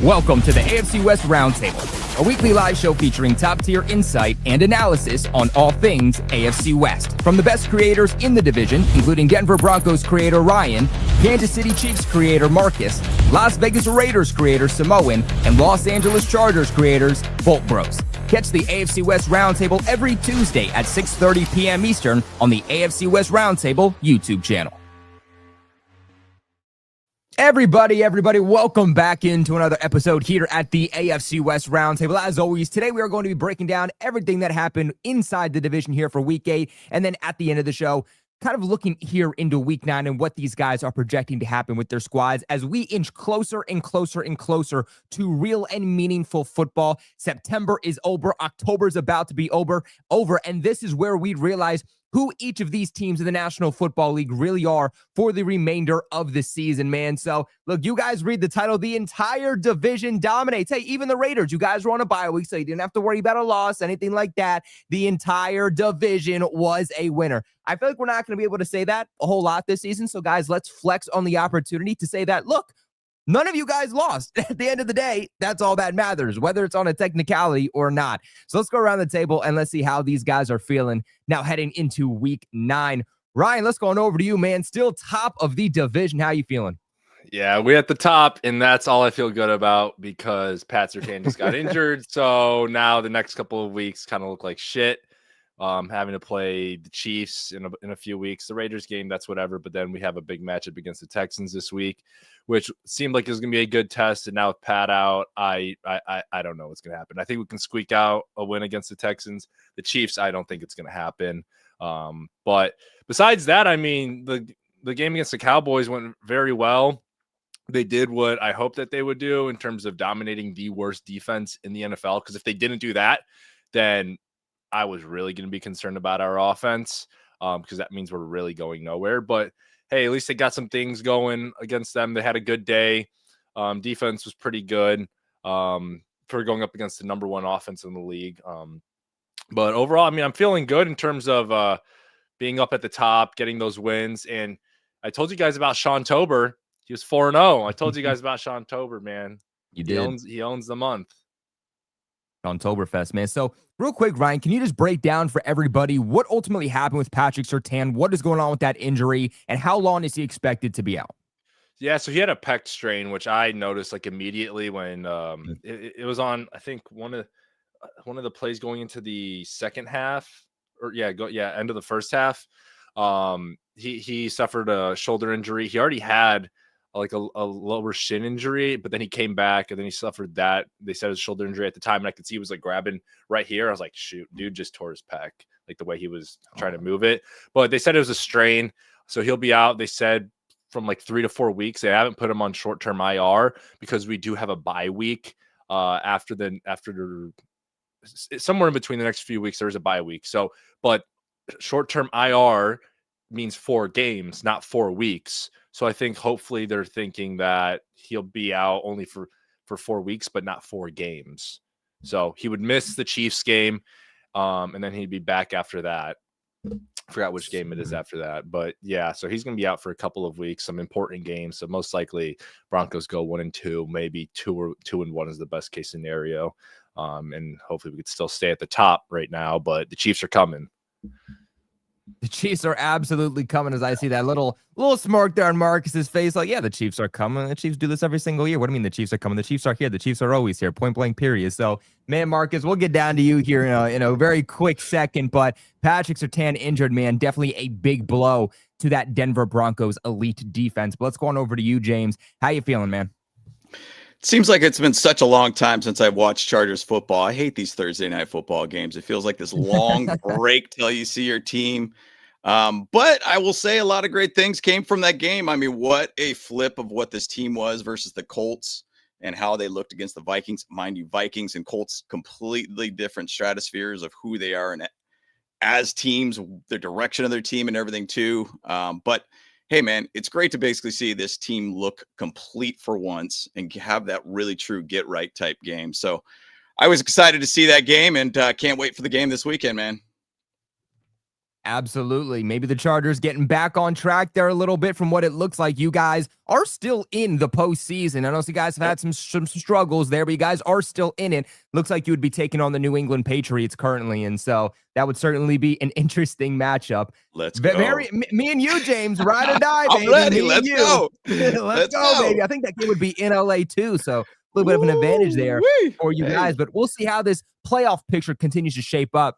Welcome to the AFC West Roundtable, a weekly live show featuring top-tier insight and analysis on all things AFC West. From the best creators in the division, including Denver Broncos creator Ryan, Kansas City Chiefs creator Marcus, Las Vegas Raiders creator Samoan, and Los Angeles Chargers creators Bolt Bros. Catch the AFC West Roundtable every Tuesday at 6:30 p.m. Eastern on the AFC West Roundtable YouTube channel. Everybody, welcome back into another episode here at the AFC West Roundtable. As always, today we are going to be breaking down everything that happened inside the division here for Week 8, and then at the end of the show, kind of looking here into Week 9 and what these guys are projecting to happen with their squads as we inch closer and closer and closer to real and meaningful football. September is over, October is about to be over, and this is where we realize who each of these teams in the National Football League really are for the remainder of the season, man. So, look, you guys read the title. The entire division dominates. Hey, even the Raiders, you guys were on a bye week, so you didn't have to worry about a loss, anything like that. The entire division was a winner. I feel like we're not going to be able to say that a whole lot this season. So, guys, let's flex on the opportunity to say that, look, none of you guys lost. At the end of the day, that's all that matters, whether it's on a technicality or not. So let's go around the table and let's see how these guys are feeling now heading into Week 9. Ryan, let's go on over to you, man. Still top of the division. How you feeling? Yeah, we're at the top, and that's all I feel good about because Pat Surtain just got injured. So now the next couple of weeks kind of look like shit. Having to play the Chiefs in a few weeks. The Raiders game, that's whatever. But then we have a big matchup against the Texans this week, which seemed like it was going to be a good test. And now with Pat out, I don't know what's going to happen. I think we can squeak out a win against the Texans. The Chiefs, I don't think it's going to happen. But besides that, I mean, the game against the Cowboys went very well. They did what I hoped that they would do in terms of dominating the worst defense in the NFL. Because if they didn't do that, then I was really going to be concerned about our offense because that means we're really going nowhere. But, hey, at least they got some things going against them. They had a good day. Defense was pretty good for going up against the number one offense in the league. But overall, I mean, I'm feeling good in terms of being up at the top, getting those wins. And I told you guys about Sean Tober. He was 4-0. I told you guys about Sean Tober, man. You did. He owns the month. On Toberfest, man. So real quick, Ryan, can you just break down for everybody what ultimately happened with Patrick Surtain? What is going on with that injury, and how long is he expected to be out? Yeah, so he had a pec strain, which I noticed like immediately when it was on. I think one of the plays going into the second half, end of the first half. He suffered a shoulder injury. He already had like a lower shin injury, but then he came back and then he suffered that. They said it was a shoulder injury at the time, and I could see he was like grabbing right here. I was like, shoot, dude just tore his pec, like the way he was trying to move it. But they said it was a strain, so he'll be out. They said from like 3 to 4 weeks. They haven't put him on short-term IR because we do have a bye week after somewhere in between the next few weeks. There's a bye week. So, but short-term IR means 4 games, not 4 weeks. So I think hopefully they're thinking that he'll be out only for 4 weeks, but not 4 games. So he would miss the Chiefs game, and then he'd be back after that. I forgot which game it is after that. But yeah, so he's going to be out for a couple of weeks, some important games. So most likely Broncos go 1-2, maybe 2-1 is the best case scenario. And hopefully we could still stay at the top right now, but the Chiefs are coming. The Chiefs are absolutely coming, as I see that little smirk there on Marcus's face. Like, yeah, the Chiefs are coming. The Chiefs do this every single year. What do you mean the Chiefs are coming? The Chiefs are here. The Chiefs are always here. Point blank, period. So, man, Marcus, we'll get down to you here in a very quick second. But Patrick Surtain injured, man, definitely a big blow to that Denver Broncos elite defense. But let's go on over to you, James. How you feeling, man? Seems like it's been such a long time since I've watched Chargers football. I hate these Thursday night football games. It feels like this long break till you see your team. But I will say a lot of great things came from that game. I mean, what a flip of what this team was versus the Colts and how they looked against the Vikings. Mind you, Vikings and Colts, completely different stratospheres of who they are and as teams, the direction of their team and everything too. But hey, man, it's great to basically see this team look complete for once and have that really true get right type game. So I was excited to see that game and can't wait for the game this weekend, man. Absolutely. Maybe the Chargers getting back on track there a little bit from what it looks like. You guys are still in the postseason. I know you guys have had some struggles there, but you guys are still in it. Looks like you would be taking on the New England Patriots currently, and so that would certainly be an interesting matchup. Let's go. Me and you, James, ride or die, baby. I'm ready. Me and Let's you. go. Let's go, baby. I think that game would be in LA too, so a little bit of an advantage there for you guys. But we'll see how this playoff picture continues to shape up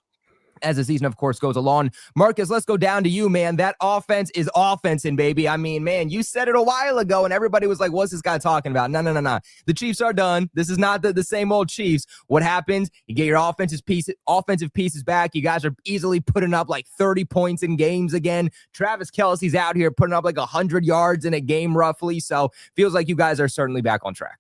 as the season, of course, goes along. Marcus, let's go down to you, man. That offense is offensing, baby. I mean, man, you said it a while ago, and everybody was like, what's this guy talking about? No. The Chiefs are done. This is not the same old Chiefs. What happens? You get your offensive pieces back. You guys are easily putting up like 30 points in games again. Travis Kelce's out here putting up like 100 yards in a game roughly. So feels like you guys are certainly back on track.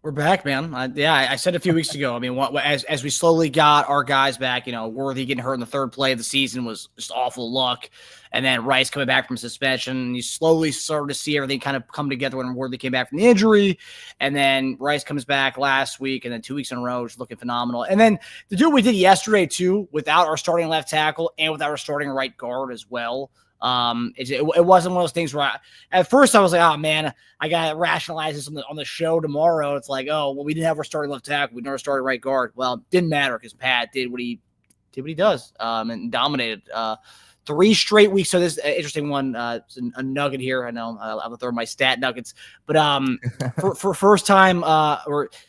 We're back, man. I said a few weeks ago. I mean, as we slowly got our guys back, Worthy getting hurt in the third play of the season was just awful luck. And then Rice coming back from suspension. And you slowly started to see everything kind of come together when Worthy came back from the injury. And then Rice comes back last week, and then 2 weeks in a row, just looking phenomenal. And then the dude we did yesterday, too, without our starting left tackle and without our starting right guard as well. It wasn't one of those things where at first I was like, oh man, I gotta rationalize this on the show tomorrow. It's like, oh well, we didn't have our starting left tackle, we didn't have our starting right guard. Well, it didn't matter because Pat did what he does, and dominated 3 straight weeks. So this interesting one, it's a nugget here. I know I'll throw my stat nuggets, but for first time,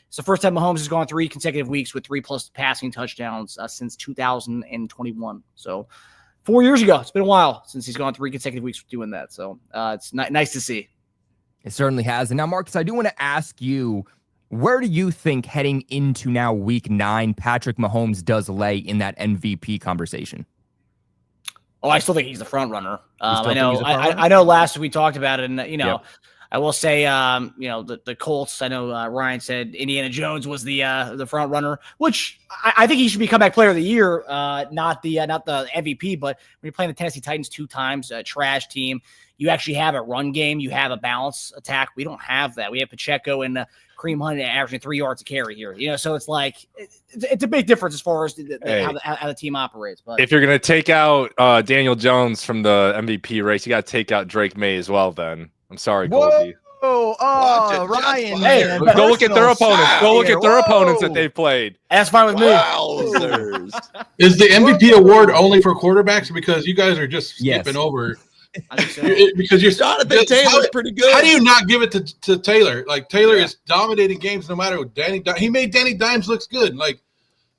it's the first time Mahomes has gone 3 consecutive weeks with 3+ passing touchdowns since 2021. So 4 years ago. It's been a while since he's gone 3 consecutive weeks doing that. So it's nice to see. It certainly has. And now, Marcus, I do want to ask you, where do you think heading into now week 9, Patrick Mahomes does lay in that MVP conversation? Oh, I still think he's the front runner. I know last week we talked about it, and yep. I will say, the Colts. I know Ryan said Indiana Jones was the front runner, which I think he should be comeback player of the year, not the MVP. But when you're playing the Tennessee Titans 2 times, a trash team, you actually have a run game, you have a balance attack. We don't have that. We have Pacheco and Kareem Hunt averaging 3 yards a carry here. So it's like it's a big difference as far as how the team operates. But if you're gonna take out Daniel Jones from the MVP race, you got to take out Drake May as well. Then. I'm sorry, Goldie. Ryan. Hey, go look at their opponents. Go look at their opponents that they've played. That's fine with me. Is the MVP award only for quarterbacks? Because you guys are just skipping over. Because you're Jonathan Taylor's pretty good. How do you not give it to Taylor? Like Taylor is dominating games no matter what. He made Danny Dimes looks good. Like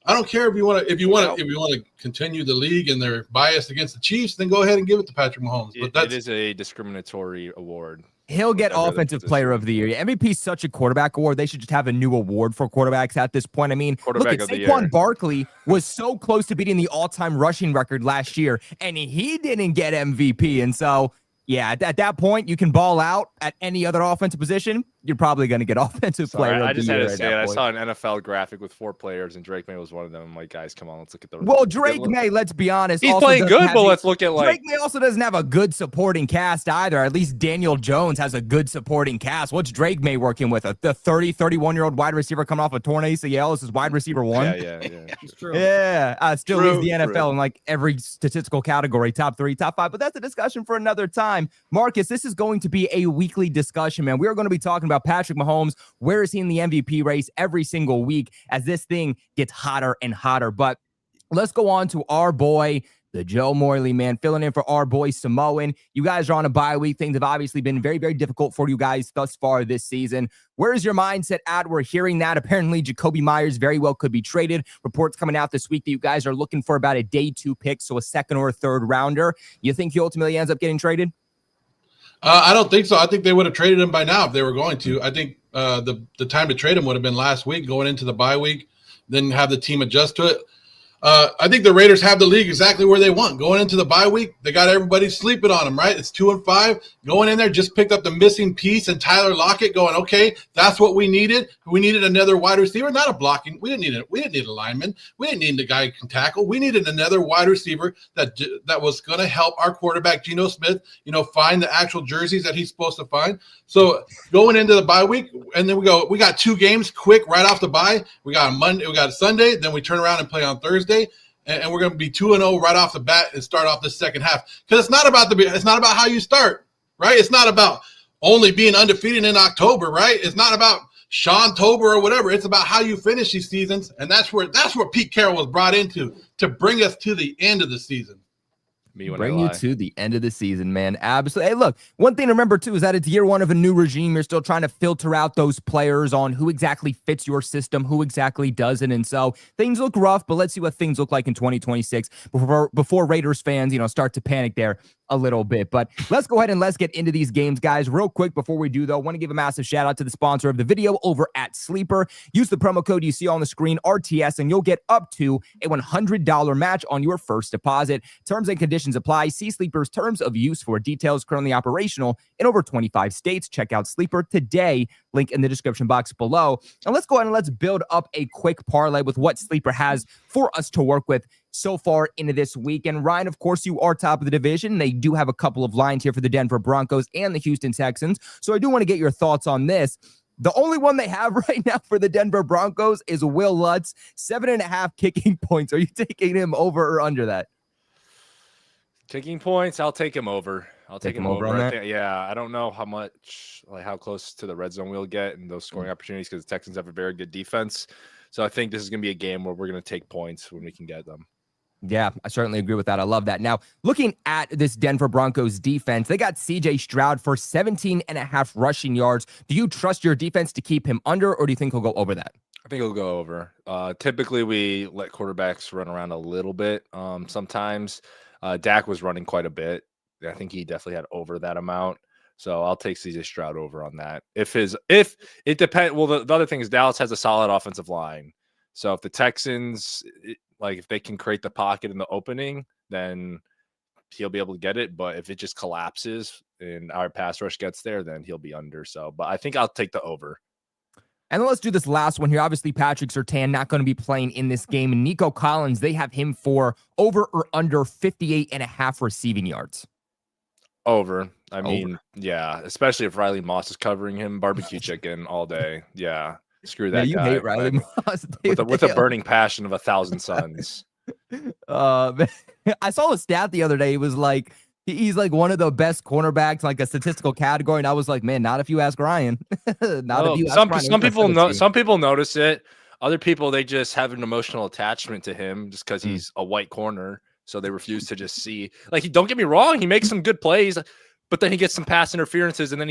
I don't care if you want to continue the league and they're biased against the Chiefs, then go ahead and give it to Patrick Mahomes. But it is a discriminatory award. He'll get Offensive Player of the Year. MVP is such a quarterback award. They should just have a new award for quarterbacks at this point. I mean, look at Saquon Barkley was so close to beating the all-time rushing record last year, and he didn't get MVP. And so, yeah, at that point, you can ball out at any other offensive position. You're probably going to get Offensive Player of the Year. I just had to say it. I saw an NFL graphic with 4 players, and Drake May was one of them. I'm like, guys, come on, let's look at the. Well, Drake May, let's be honest, he's playing good, but let's look at Drake May also doesn't have a good supporting cast either. At least Daniel Jones has a good supporting cast. What's Drake May working with? The 31-year-old wide receiver coming off a torn ACL. This is wide receiver 1. Yeah. It's true. Yeah, still leads the NFL in like every statistical category, top 3, top 5. But that's a discussion for another time. Marcus, this is going to be a weekly discussion, man. We are going to be talking about Patrick Mahomes. Where is he in the MVP race every single week as this thing gets hotter and hotter? But let's go on to our boy, the Joe Morley, man, filling in for our boy Samoan. You guys are on a bye week. Things have obviously been very, very difficult for you guys thus far this season. Where is your mindset at? We're hearing that apparently Jacoby Myers very well could be traded. Reports coming out this week that you guys are looking for about a day 2 pick, so a 2nd or a 3rd rounder. You think he ultimately ends up getting traded? I don't think so. I think they would have traded him by now if they were going to. I think the time to trade him would have been last week, going into the bye week, then have the team adjust to it. I think the Raiders have the league exactly where they want. Going into the bye week, they got everybody sleeping on them, right? It's 2-5. Going in there, just picked up the missing piece, and Tyler Lockett going, okay, that's what we needed. We needed another wide receiver, not a blocking. We didn't need a lineman. We didn't need a guy who can tackle. We needed another wide receiver that was going to help our quarterback, Geno Smith, find the actual jerseys that he's supposed to find. So going into the bye week, and then we got 2 games quick right off the bye. We got a Monday, we got a Sunday, then we turn around and play on Thursday. and we're going to be 2-0 right off the bat and start off the second half. Because it's not about how you start, right? It's not about only being undefeated in October, right? It's not about Sean Tober or whatever. It's about how you finish these seasons, and that's where Pete Carroll was brought into, to bring us to the end of the season. Bring you to the end of the season, man. Absolutely. Hey, look, one thing to remember, too, is that it's year one of a new regime. You're still trying to filter out those players on who exactly fits your system, who exactly doesn't. And so things look rough, but let's see what things look like in 2026 before Raiders fans, start to panic there a little bit. But let's go ahead and let's get into these games, guys. Real quick before we do, though, I want to give a massive shout out to the sponsor of the video over at Sleeper. Use the promo code you see on the screen, RTS, and you'll get up to a $100 match on your first deposit. Terms and conditions apply. See Sleeper's terms of use for details. Currently operational in over 25 states. Check out Sleeper today. Link in the description box below. And let's go ahead and let's build up a quick parlay with what Sleeper has for us to work with so far into this week. And Ryan, of course, you are top of the division. They do have a couple of lines here for the Denver Broncos and the Houston Texans. So I do want to get your thoughts on this. The only one they have right now for the Denver Broncos is Will Lutz, 7.5 kicking points. Are you taking him over or under that? Kicking points, I'll take him over. I'll take him over. On that? Yeah, I don't know how close to the red zone we'll get and those scoring opportunities, because the Texans have a very good defense. So I think this is going to be a game where we're going to take points when we can get them. Yeah, I certainly agree with that. I love that. Now, looking at this Denver Broncos defense, they got C.J. Stroud for 17.5 rushing yards. Do you trust your defense to keep him under, or do you think he'll go over that? I think he'll go over. Typically, we let quarterbacks run around a little bit. Sometimes Dak was running quite a bit. I think he definitely had over that amount. So I'll take C.J. Stroud over on that. If it depends. Well, the other thing is Dallas has a solid offensive line. So if the Texans, if they can create the pocket in the opening, then he'll be able to get it. But if it just collapses and our pass rush gets there, then he'll be under. So, but I think I'll take the over. And then let's do this last one here. Obviously, Patrick Surtain not going to be playing in this game. And Nico Collins, they have him for over or under 58.5 receiving yards. Over. I mean, yeah, especially if Riley Moss is covering him, barbecue chicken all day. Yeah. Screw that you guy. Hate Riley Moss, with a burning passion of 1,000 suns. I saw a stat the other day. He was like, he's like one of the best cornerbacks, like a statistical category. And I was like, man, not if you ask Ryan. Some people notice it. Other people, they just have an emotional attachment to him just because he's a white corner. So they refuse to just see. Don't get me wrong, he makes some good plays, but then he gets some pass interferences, and then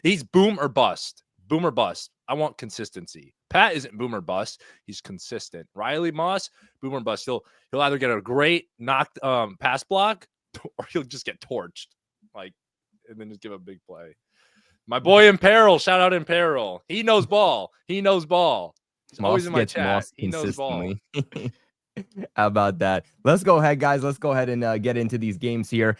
he's boom or bust. Boom or bust. I want consistency. Pat isn't boom or bust. He's consistent. Riley Moss, boom or bust. He'll either get a great knocked pass block, or he'll just get torched, and then just give a big play. My boy Imperil, shout out Imperil. He knows ball. He's Moss always in my chat. Moss he knows ball. How about that? Let's go ahead, guys. Let's go ahead and get into these games here.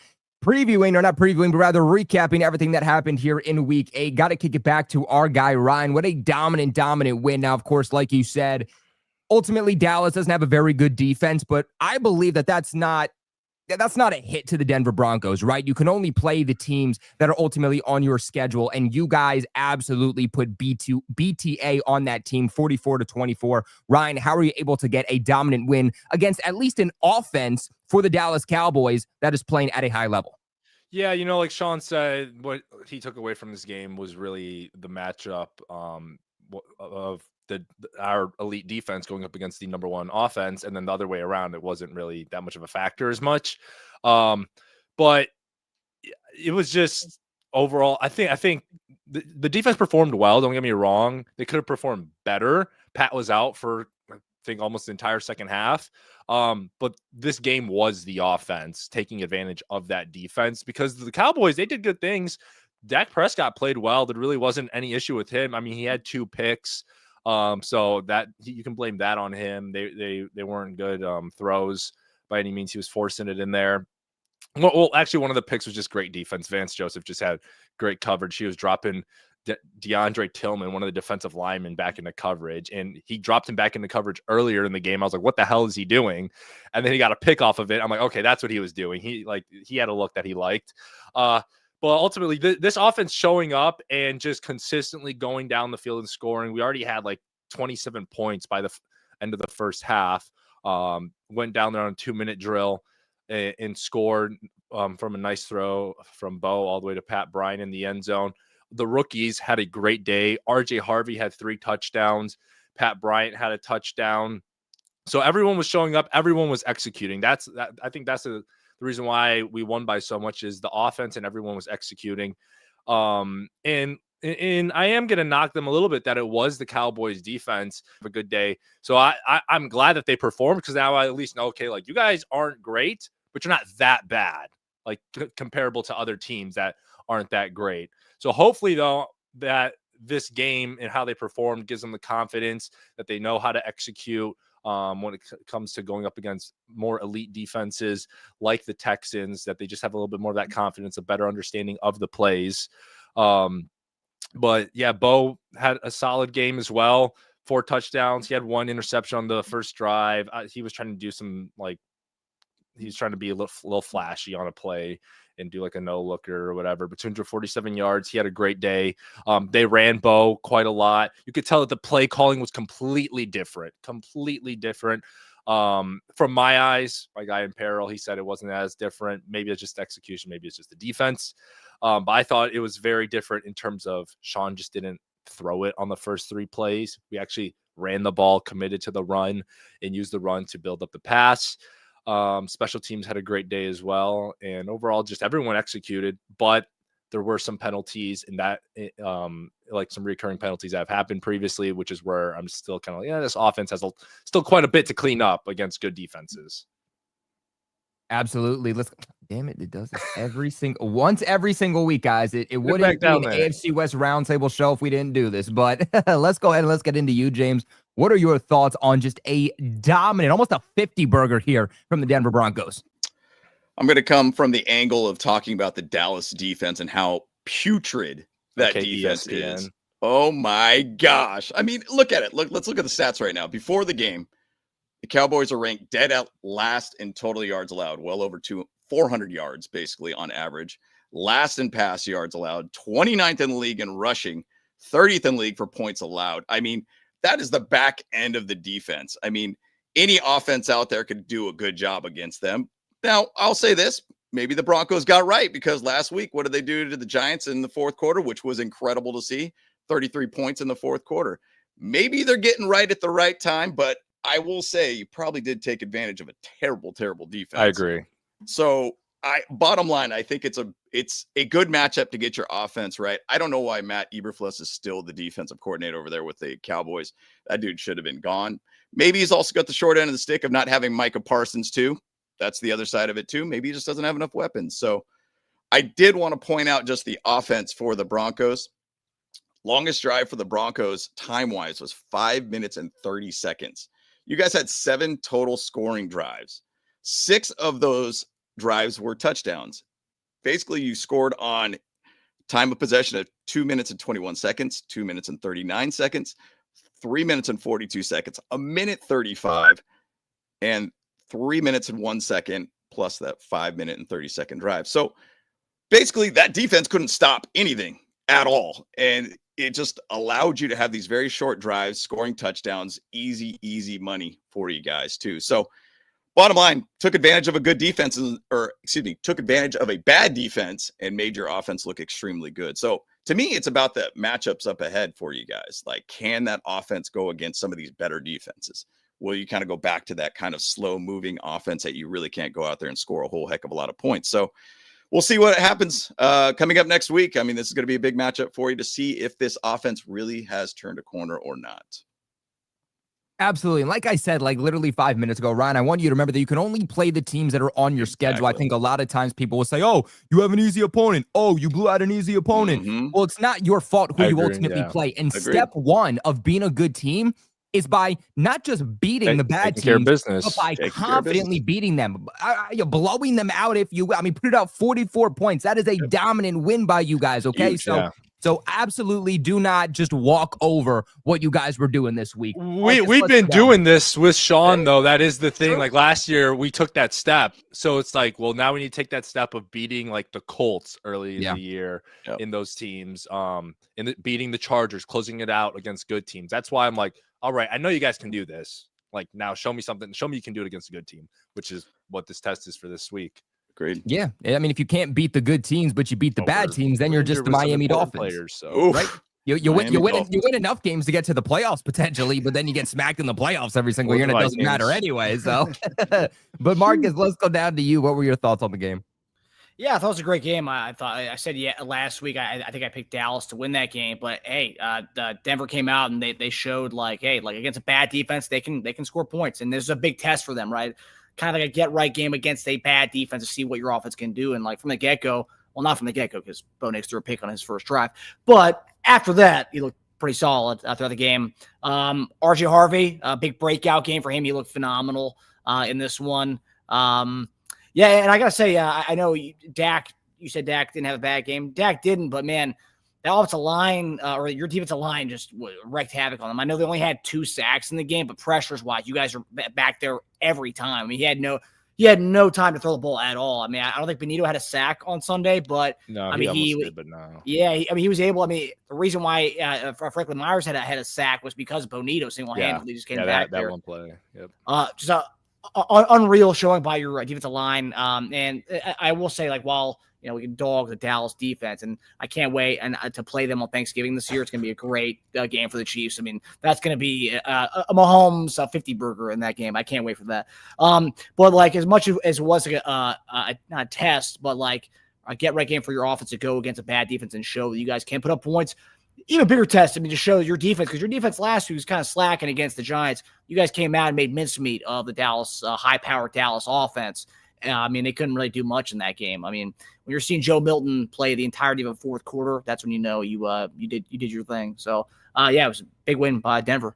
Not previewing, but rather recapping everything that happened here in week 8. Got to kick it back to our guy, Ryan. What a dominant win. Now, of course, like you said, ultimately Dallas doesn't have a very good defense, but I believe that's not a hit to the Denver Broncos, right? You can only play the teams that are ultimately on your schedule, and you guys absolutely put BTA on that team, 44-24. Ryan, how are you able to get a dominant win against at least an offense for the Dallas Cowboys that is playing at a high level? Yeah, like Sean said, what he took away from this game was really the matchup of our elite defense going up against the number one offense, and then the other way around, it wasn't really that much of a factor as much. But it was just overall, I think the defense performed well. Don't get me wrong; they could have performed better. Pat was out for I think almost the entire second half. But this game was the offense taking advantage of that defense, because the Cowboys, they did good things. Dak Prescott played well. There really wasn't any issue with him. I mean, he had 2 picks. So that you can blame that on him. They weren't good throws by any means. He was forcing it in there. Well, actually, one of the picks was just great defense. Vance Joseph just had great coverage. He was dropping DeAndre Tillman, one of the defensive linemen, back into coverage, and he dropped him back into coverage earlier in the game. I was like, what the hell is he doing? And then he got a pick off of it. I'm like, okay, that's what he was doing. He had a look that he liked. But ultimately, this offense showing up and just consistently going down the field and scoring. We already had 27 points by the end of the first half. Went down there on a 2-minute drill and scored from a nice throw from Bo all the way to Pat Bryant in the end zone. The rookies had a great day. RJ Harvey had 3 touchdowns. Pat Bryant had a touchdown. So everyone was showing up. Everyone was executing. I think that's the reason why we won by so much is the offense and everyone was executing. And I am going to knock them a little bit that it was the Cowboys defense of a good day. So I'm glad that they performed because now I at least know, okay, like you guys aren't great, but you're not that bad, like comparable to other teams that aren't that great. So hopefully though, that this game and how they performed gives them the confidence that they know how to execute when it comes to going up against more elite defenses like the Texans, that they just have a little bit more of that confidence, a better understanding of the plays. But yeah, Bo had a solid game as well. 4 touchdowns. He had 1 interception on the first drive. He was trying to do some he's trying to be a little flashy on a play and do like a no looker or whatever. But 247 yards. He had a great day. They ran Bo quite a lot. You could tell that the play calling was completely different. From my eyes, my guy in peril, he said it wasn't as different. Maybe it's just execution. Maybe it's just the defense. But I thought it was very different in terms of Sean just didn't throw it on the first 3 plays. We actually ran the ball, committed to the run, and used the run to build up the pass. Special teams had a great day as well. And overall, just everyone executed. But there were some penalties in that, like some recurring penalties that have happened previously, which is where I'm still kind of like, yeah, this offense has still quite a bit to clean up against good defenses. Absolutely. Damn it. It does this every single week, guys. It wouldn't be an AFC West roundtable show if we didn't do this, but let's go ahead and let's get into you, James. What are your thoughts on just a dominant, almost a 50 burger here from the Denver Broncos? I'm going to come from the angle of talking about the Dallas defense and how putrid that defense is. Oh my gosh. I mean, look at it. Let's look at the stats right now. Before the game, the Cowboys are ranked dead out last in total yards allowed, well over 400 yards basically on average. Last in pass yards allowed, 29th in the league in rushing, 30th in the league for points allowed. I mean, that is the back end of the defense. I mean, any offense out there could do a good job against them. Now, I'll say this, maybe the Broncos got right because last week, what did they do to the Giants in the fourth quarter, which was incredible to see, 33 points in the fourth quarter. Maybe they're getting right at the right time, but I will say you probably did take advantage of a terrible, terrible defense. I agree. So bottom line, I think it's a good matchup to get your offense right. I don't know why Matt Eberflus is still the defensive coordinator over there with the Cowboys. That dude should have been gone. Maybe he's also got the short end of the stick of not having Micah Parsons too. That's the other side of it too. Maybe he just doesn't have enough weapons. So I did want to point out just the offense for the Broncos. Longest drive for the Broncos time-wise was 5 minutes and 30 seconds. You guys had 7 total scoring drives. 6 of those drives were touchdowns. Basically, you scored on time of possession of 2 minutes and 21 seconds, 2 minutes and 39 seconds, 3 minutes and 42 seconds, a minute 35, and 3 minutes and 1 second, plus that 5 minute and 30 second drive. So basically, that defense couldn't stop anything at all. And it just allowed you to have these very short drives, scoring touchdowns, easy money for you guys too. So bottom line, took advantage of a good defense, took advantage of a bad defense and made your offense look extremely good. So to me, it's about the matchups up ahead for you guys. Like, can that offense go against some of these better defenses? Will you kind of go back to that kind of slow moving offense that you really can't go out there and score a whole heck of a lot of points? So we'll see what happens coming up next week. I mean, this is going to be a big matchup for you to see if this offense really has turned a corner or not. Absolutely. And like I said, like literally 5 minutes ago, Ryan, I want you to remember that you can only play the teams that are on your schedule. I think a lot of times people will say, oh, you have an easy opponent. Oh, you blew out an easy opponent. Mm-hmm. Well, it's not your fault who you ultimately play. And step one of being a good team is by not just beating the bad teams, but by confidently beating them. You're blowing them out if you, put it out 44 points. That is a dominant win by you guys, okay? Huge, So absolutely do not just walk over what you guys were doing this week. We've been doing this with Sean, though. That is the thing. Like last year, we took that step. So it's like, well, now we need to take that step of beating like the Colts early in the year in those teams, beating the Chargers, closing it out against good teams. That's why I'm like, all right, I know you guys can do this. Like, now show me something. Show me you can do it against a good team, which is what this test is for this week. Agreed. Yeah. I mean, if you can't beat the good teams, but you beat the bad teams, then We're you're just injured the with some Miami important Dolphins. players. So Oof. Right? You Miami win enough games to get to the playoffs potentially, but then you get smacked in the playoffs every single Or year, the and it doesn't matter Vikings. anyway. So, but Marcus, let's go down to you. What were your thoughts on the game? Yeah, I thought it was a great game. I said last week. I think I picked Dallas to win that game, but hey, Denver came out and they showed like against a bad defense they can score points, and this is a big test for them, right? Kind of like a get right game against a bad defense to see what your offense can do, and like from the get go. Well, not from the get go because Bo Nix threw a pick on his first drive, but after that he looked pretty solid throughout the game. RJ Harvey, a big breakout game for him. He looked phenomenal in this one. Yeah, and I got to say, I know Dak, you said Dak didn't have a bad game. Dak didn't, but man, that offensive line or your defensive line just wreaked havoc on them. I know they only had 2 sacks in the game, but pressures-wise, you guys are back there every time. I mean, he had no time to throw the ball at all. I mean, I don't think Benito had a sack on Sunday, but no, I mean, he did, but no. Yeah, he was able. I mean, the reason why Franklin Myers had a sack was because Bonito single-handedly just came back there. That one play. Yep. Just unreal showing by your defensive line. And I will say, like, while we can dog the Dallas defense, and I can't wait to play them on Thanksgiving this year. It's going to be a great game for the Chiefs. I mean, that's going to be a Mahomes 50 burger in that game. I can't wait for that. But like as much as it was like not a test, but like a get right game for your offense to go against a bad defense and show that you guys can put up points. Even bigger test, I mean, to show your defense, because your defense last week was kind of slacking against the Giants. You guys came out and made mincemeat of the Dallas, high-powered Dallas offense. I mean, they couldn't really do much in that game. I mean, when you're seeing Joe Milton play the entirety of a fourth quarter, that's when you know you did your thing. So, yeah, it was a big win by Denver.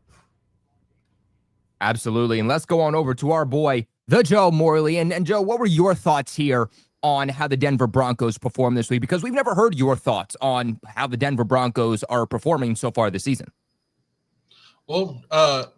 Absolutely. And let's go on over to our boy, the Joe Morley. And Joe, what were your thoughts here on how the Denver Broncos performed this week? Because we've never heard your thoughts on how the Denver Broncos are performing so far this season. Well,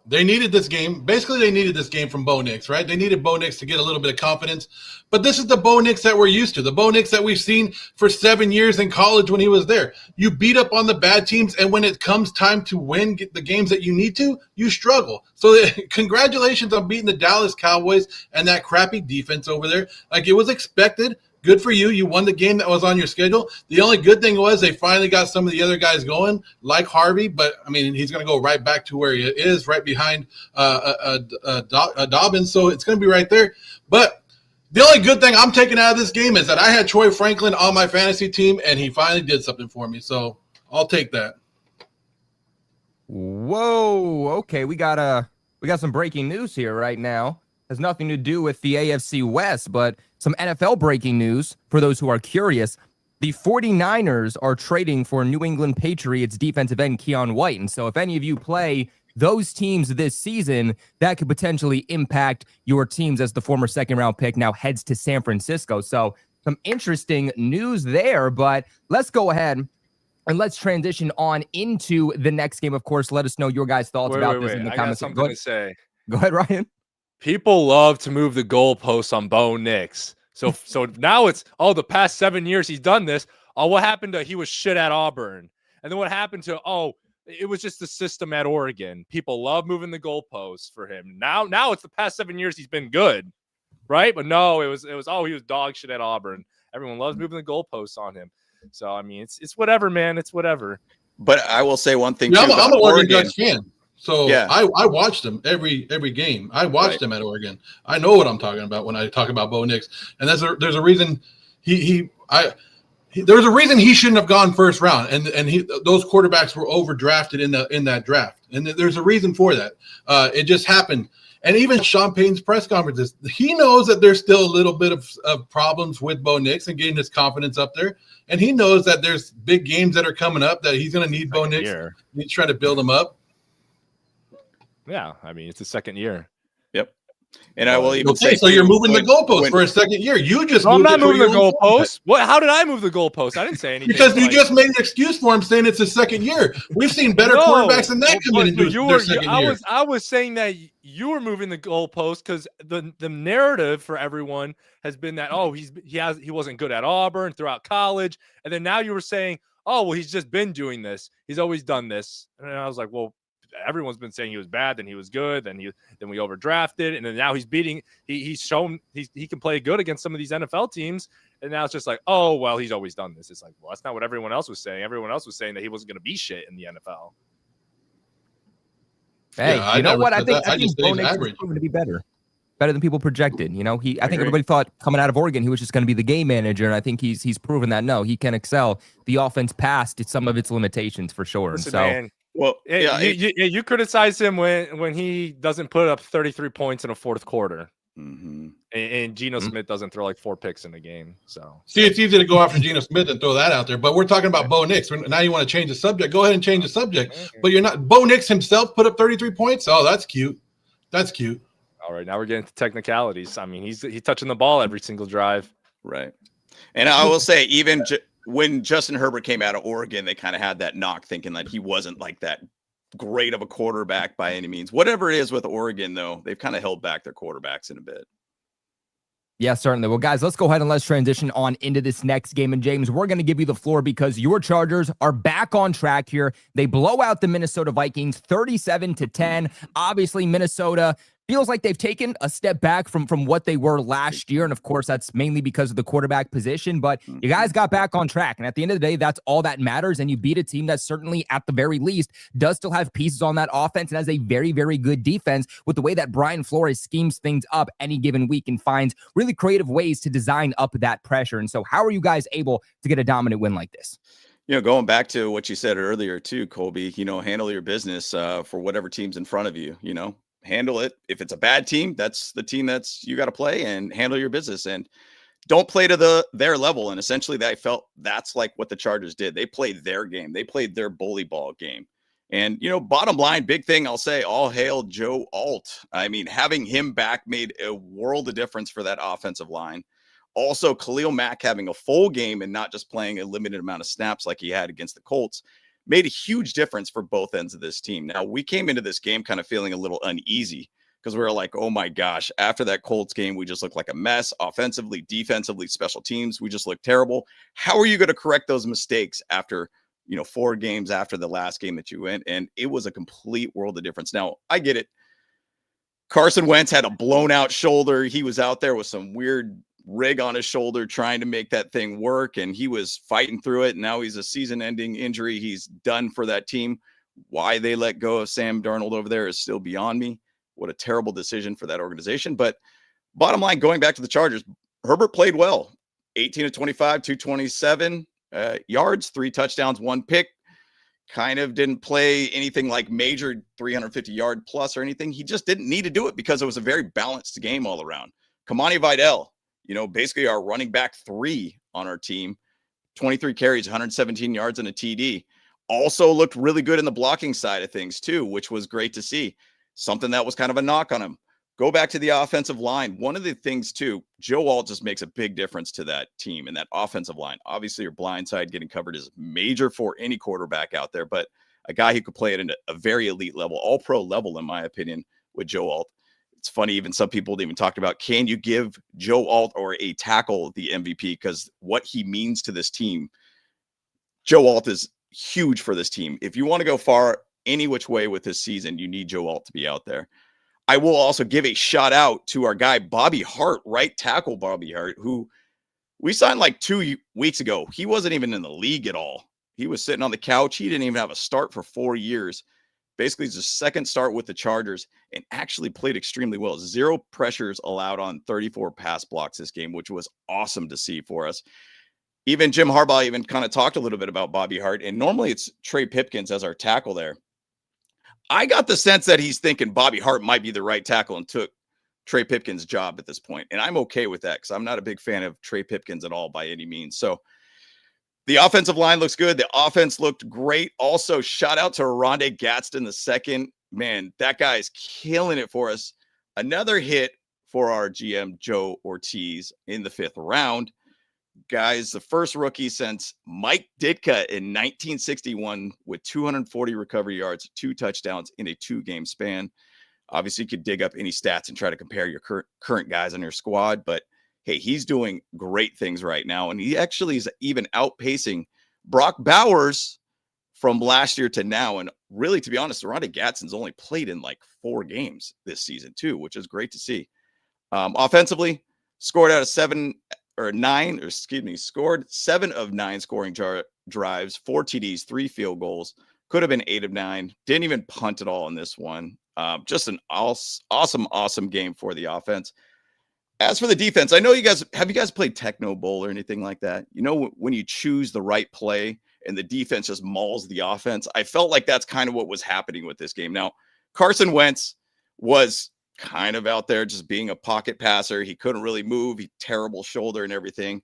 they needed this game. Basically, they needed this game from Bo Nix, right? They needed Bo Nix to get a little bit of confidence. But this is the Bo Nix that we're used to, the Bo Nix that we've seen for 7 years in college when he was there. You beat up on the bad teams, and when it comes time to win the games that you need to, you struggle. So congratulations on beating the Dallas Cowboys and that crappy defense over there. Like, it was expected. Good for you. You won the game that was on your schedule. The only good thing was they finally got some of the other guys going, like Harvey. But, I mean, he's going to go right back to where he is, right behind Dobbins. So it's going to be right there. But the only good thing I'm taking out of this game is that I had Troy Franklin on my fantasy team, and he finally did something for me. So I'll take that. Whoa. Okay, we got some breaking news here right now. Has nothing to do with the AFC West, but some NFL breaking news for those who are curious. The 49ers are trading for New England Patriots defensive end Keon White. And so if any of you play those teams this season, that could potentially impact your teams as the former second-round pick now heads to San Francisco. So some interesting news there, but let's go ahead and let's transition on into the next game. Of course, let us know your guys' thoughts about this in the comments. I got something to say. Go ahead, Ryan. People love to move the goalposts on Bo Nix. So now it's, the past 7 years he's done this. What happened to he was shit at Auburn? And then what happened to, it was just the system at Oregon. People love moving the goalposts for him. Now it's the past 7 years he's been good, right? But no, it was he was dog shit at Auburn. Everyone loves moving the goalposts on him. So, I mean, it's whatever, man. It's whatever. But I will say one thing, Yeah, too. I'm an Oregon Ducks fan. So yeah. I watched them every game. I watched them at Oregon. I know what I'm talking about when I talk about Bo Nix. And there's a reason there's a reason he shouldn't have gone first round. And those quarterbacks were overdrafted in that draft. And there's a reason for that. It just happened. And even Sean Payton's press conferences, he knows that there's still a little bit of problems with Bo Nix and getting his confidence up there. And he knows that there's big games that are coming up that he's going to need Bo Nix. He's trying to build him up. Yeah, I mean, it's the second year. Yep. And I will even say, so you're moving the goalpost for a second year. You just I'm not moving the goalpost. What? How did I move the goalpost? I didn't say anything. Because you just made an excuse for him saying it's his second year. We've seen better quarterbacks than that come in and do their second year. I was saying that you were moving the goalpost because the narrative for everyone has been that he wasn't good at Auburn throughout college, and then now you were saying he's just been doing this. He's always done this, and I was like, well, everyone's been saying he was bad, then he was good, then we overdrafted, and then now he's shown he can play good against some of these NFL teams, and now it's just like, oh well, he's always done this. It's like, well, that's not what everyone else was saying. Everyone else was saying that he wasn't going to be shit in the NFL. Hey, Yeah, you know what? I think Bo Nix average. is proven to be better than people projected. You know, I think agree. everybody thought coming out of Oregon he was just going to be the game manager, and I think he's proven that no, he can excel. The offense passed some of its limitations for sure. Listen, and so, man, Well, yeah, you criticize him when he doesn't put up 33 points in a fourth quarter, and Geno Smith doesn't throw like 4 picks in a game. So see, it's easy to go after Geno Smith and throw that out there, but we're talking about Bo Nix. Now you want to change the subject? Go ahead and change the subject. But you're not. Bo Nix himself put up 33 points. Oh, that's cute. That's cute. All right, now we're getting to technicalities. I mean, he's touching the ball every single drive. Right. And I will say, even when Justin Herbert came out of Oregon, they kind of had that knock, thinking that he wasn't like that great of a quarterback by any means. Whatever it is with Oregon, though, they've kind of held back their quarterbacks in a bit. yeah, certainly. Well, guys, let's go ahead and let's transition on into this next game. And James, we're going to give you the floor because your Chargers are back on track here. They blow out the Minnesota Vikings 37-10. Obviously, Minnesota feels like they've taken a step back from what they were last year. And of course, that's mainly because of the quarterback position, but you guys got back on track. And at the end of the day, that's all that matters. And you beat a team that certainly at the very least does still have pieces on that offense and has a very, very good defense with the way that Brian Flores schemes things up any given week and finds really creative ways to design up that pressure. And so how are you guys able to get a dominant win like this? You know, going back to what you said earlier too, Colby, you know, handle your business for whatever team's in front of you, you know. Handle it. If it's a bad team, that's the team that's you got to play, and handle your business and don't play to their level. And essentially I felt that's like what the Chargers did. They played their game. They played their bully ball game. And, you know, bottom line, big thing, I'll say, all hail Joe Alt. I mean, having him back made a world of difference for that offensive line. Also, Khalil Mack having a full game and not just playing a limited amount of snaps like he had against the Colts made a huge difference for both ends of this team. Now, we came into this game kind of feeling a little uneasy because we were like, oh my gosh, after that Colts game, we just looked like a mess. Offensively, defensively, special teams, we just looked terrible. How are you going to correct those mistakes after, you know, 4 games after the last game that you went? And it was a complete world of difference. Now, I get it. Carson Wentz had a blown out shoulder. He was out there with some weird rig on his shoulder trying to make that thing work, and he was fighting through it. And now he's a season-ending injury. He's done for that team. Why they let go of Sam Darnold over there is still beyond me. What a terrible decision for that organization. But bottom line, going back to the Chargers, Herbert played well. 18 of 25, 227 yards, 3 touchdowns, 1 pick. Kind of didn't play anything like major 350-yard plus or anything. He just didn't need to do it because it was a very balanced game all around. Kamani Vidal, you know, basically our running back 3 on our team, 23 carries, 117 yards and a TD. Also looked really good in the blocking side of things too, which was great to see. Something that was kind of a knock on him. Go back to the offensive line. One of the things too, Joe Alt just makes a big difference to that team and that offensive line. Obviously your blind side getting covered is major for any quarterback out there, but a guy who could play at a very elite level, all pro level, in my opinion, with Joe Alt. It's funny, even some people even talked about, can you give Joe Alt or a tackle the MVP? Because what he means to this team, Joe Alt is huge for this team. If you want to go far any which way with this season, you need Joe Alt to be out there. I will also give a shout out to our guy, Bobby Hart, right tackle Bobby Hart, who we signed like 2 weeks ago. He wasn't even in the league at all. He was sitting on the couch. He didn't even have a start for 4 years. Basically, it's his second start with the Chargers and actually played extremely well. 0 pressures allowed on 34 pass blocks this game, which was awesome to see for us. Even Jim Harbaugh even kind of talked a little bit about Bobby Hart. And normally it's Trey Pipkins as our tackle there. I got the sense that he's thinking Bobby Hart might be the right tackle and took Trey Pipkins' job at this point. And I'm okay with that because I'm not a big fan of Trey Pipkins at all by any means. So the offensive line looks good. The offense looked great. Also, shout out to Rondé Gadsden II. Man, that guy is killing it for us. Another hit for our GM, Joe Ortiz, in the 5th round. Guys, the first rookie since Mike Ditka in 1961 with 240 recovery yards, 2 touchdowns in a 2-game span. Obviously, you could dig up any stats and try to compare your current guys on your squad, but hey, he's doing great things right now. And he actually is even outpacing Brock Bowers from last year to now. And really, to be honest, Ronda Gadsden's only played in like 4 games this season too, which is great to see. Offensively, scored 7 of 9 scoring drives, 4 TDs, 3 field goals. Could have been 8 of 9. Didn't even punt at all in this one. Just an awesome game for the offense. As for the defense, I know you guys played Techno Bowl or anything like that? You know, when you choose the right play and the defense just mauls the offense, I felt like that's kind of what was happening with this game. Now, Carson Wentz was kind of out there just being a pocket passer. He couldn't really move. He terrible shoulder and everything.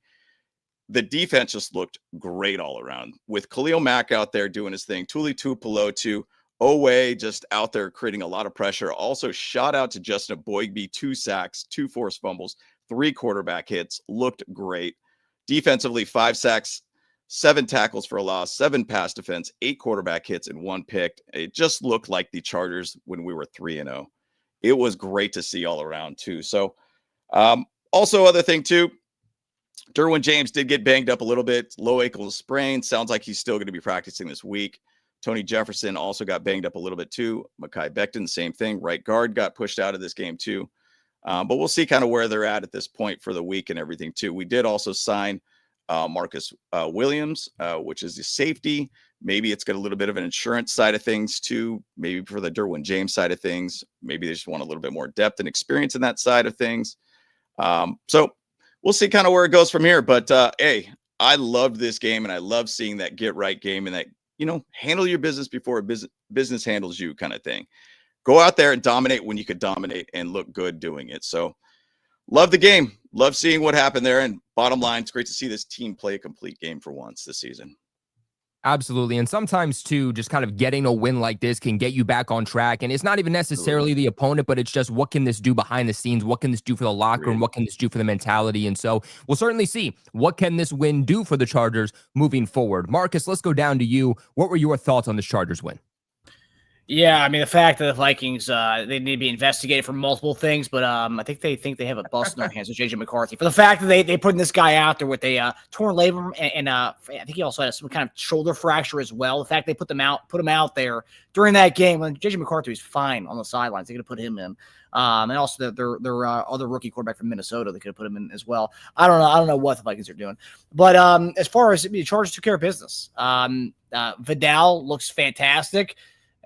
The defense just looked great all around with Khalil Mack out there doing his thing. Tuli Tuipulotu, Owe just out there creating a lot of pressure. Also shout out to Justin Boygby, 2 sacks, 2 forced fumbles, 3 quarterback hits. Looked great. Defensively, 5 sacks, 7 tackles for a loss, 7 pass defense, 8 quarterback hits, and 1 pick. It just looked like the Chargers when we were 3-0. It was great to see all around too. So also other thing too, Derwin James did get banged up a little bit, low ankle sprain. Sounds like he's still going to be practicing this week. Tony Jefferson also got banged up a little bit too. Mekhi Becton, same thing. Right guard got pushed out of this game too. But we'll see kind of where they're at this point for the week and everything too. We did also sign Marcus Williams, which is the safety. Maybe it's got a little bit of an insurance side of things too. Maybe for the Derwin James side of things, maybe they just want a little bit more depth and experience in that side of things. So we'll see kind of where it goes from here. But hey, I loved this game and I love seeing that get right game and that, you know, handle your business before business handles you kind of thing. Go out there and dominate when you could dominate and look good doing it. So love the game. Love seeing what happened there. And bottom line, it's great to see this team play a complete game for once this season. Absolutely. And sometimes too, just kind of getting a win like this can get you back on track. And it's not even necessarily the opponent, but it's just what can this do behind the scenes? What can this do for the locker room? What can this do for the mentality? And so we'll certainly see what can this win do for the Chargers moving forward. Marcus, let's go down to you. What were your thoughts on this Chargers win? Yeah, I mean, the fact that the Vikings, they need to be investigated for multiple things, but I think they have a bust in their hands with J.J. McCarthy. For the fact that they put this guy out there with a torn labrum and I think he also had some kind of shoulder fracture as well. The fact they put him out there during that game when J.J. McCarthy was fine on the sidelines, they could have put him in. And also their other rookie quarterback from Minnesota, they could have put him in as well. I don't know what the Vikings are doing. But as far as the Chargers took care of business, Vidal looks fantastic.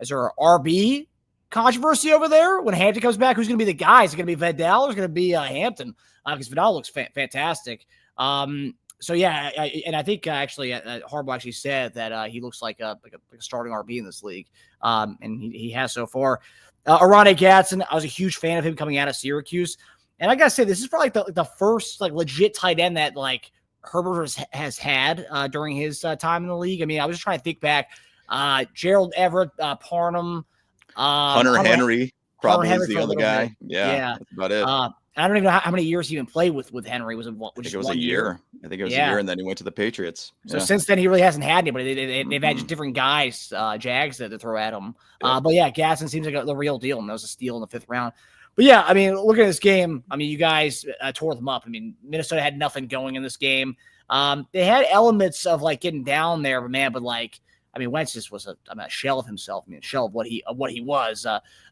Is there an RB controversy over there? When Hampton comes back, who's going to be the guy? Is it going to be Vidal or is it going to be Hampton? Because Vidal looks fantastic. So, yeah, I think actually Harbaugh actually said that he looks like a starting RB in this league, and he has so far. Ronda Gadsden, I was a huge fan of him coming out of Syracuse. And I got to say, this is probably the first legit tight end that Herbert has had during his time in the league. I mean, I was just trying to think back. Gerald Everett, Parham, Hunter Henry probably Henry is the other guy. Yeah, that's about it. I don't even know how many years he even played with Henry. Was it what? I think it was a year. I think it was a year, and then he went to the Patriots. So since then, he really hasn't had anybody. They've had just different guys, Jags, to throw at him. But yeah, Gadsden seems like the real deal, and that was a steal in the 5th round. But yeah, I mean, look at this game. I mean, you guys tore them up. I mean, Minnesota had nothing going in this game. They had elements of getting down there, but man, I mean, Wentz just was a shell of himself. I mean, a shell of what he was